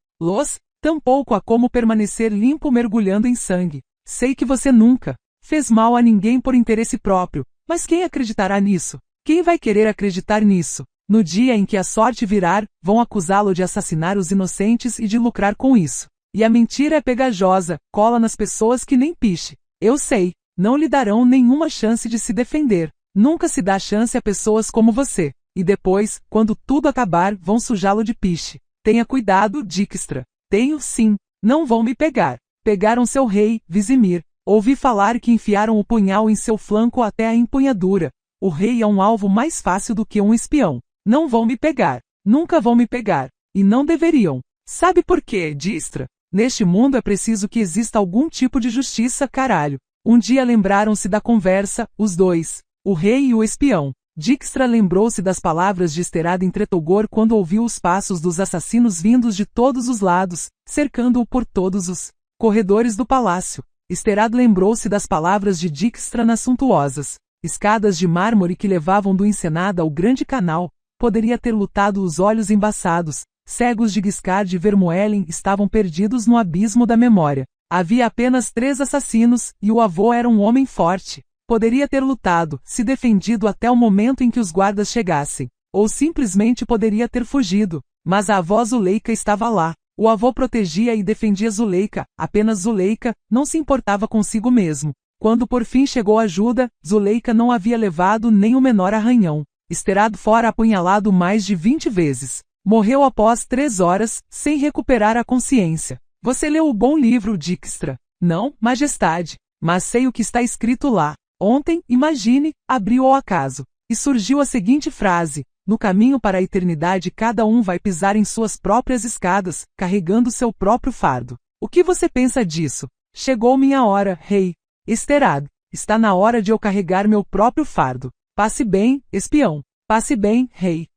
Tampouco há como permanecer limpo mergulhando em sangue. Sei que você nunca fez mal a ninguém por interesse próprio, mas quem acreditará nisso? Quem vai querer acreditar nisso? No dia em que a sorte virar, vão acusá-lo de assassinar os inocentes e de lucrar com isso. E a mentira é pegajosa, cola nas pessoas que nem piche. Eu sei, não lhe darão nenhuma chance de se defender. Nunca se dá chance a pessoas como você. E depois, quando tudo acabar, vão sujá-lo de piche. Tenha cuidado, Dijkstra. Tenho sim. Não vão me pegar. Pegaram seu rei, Vizimir. Ouvi falar que enfiaram o punhal em seu flanco até a empunhadura. O rei é um alvo mais fácil do que um espião. Não vão me pegar. Nunca vão me pegar. E não deveriam. Sabe por quê, Dijkstra? Neste mundo é preciso que exista algum tipo de justiça, caralho. Um dia lembraram-se da conversa, os dois. O rei e o espião. Dijkstra lembrou-se das palavras de Sterad em Tretogor quando ouviu os passos dos assassinos vindos de todos os lados, cercando-o por todos os corredores do palácio. Sterad lembrou-se das palavras de Dijkstra nas suntuosas escadas de mármore que levavam do Ensenada ao grande canal. Poderia ter lutado os olhos embaçados, cegos de Giscard e Vermoelen estavam perdidos no abismo da memória. Havia apenas 3 assassinos, e o avô era um homem forte. Poderia ter lutado, se defendido até o momento em que os guardas chegassem. Ou simplesmente poderia ter fugido. Mas a avó Zuleika estava lá. O avô protegia e defendia Zuleika, apenas Zuleika, não se importava consigo mesmo. Quando por fim chegou a ajuda, Zuleika não havia levado nem o menor arranhão. Sterad fora apunhalado mais de 20 vezes. Morreu após 3 horas, sem recuperar a consciência. Você leu o bom livro, Dijkstra? Não, majestade. Mas sei o que está escrito lá. Ontem, imagine, abriu ao acaso. E surgiu a seguinte frase: no caminho para a eternidade cada um vai pisar em suas próprias escadas, carregando seu próprio fardo. O que você pensa disso? Chegou minha hora, rei. Sterad, está na hora de eu carregar meu próprio fardo. Passe bem, espião. Passe bem, rei.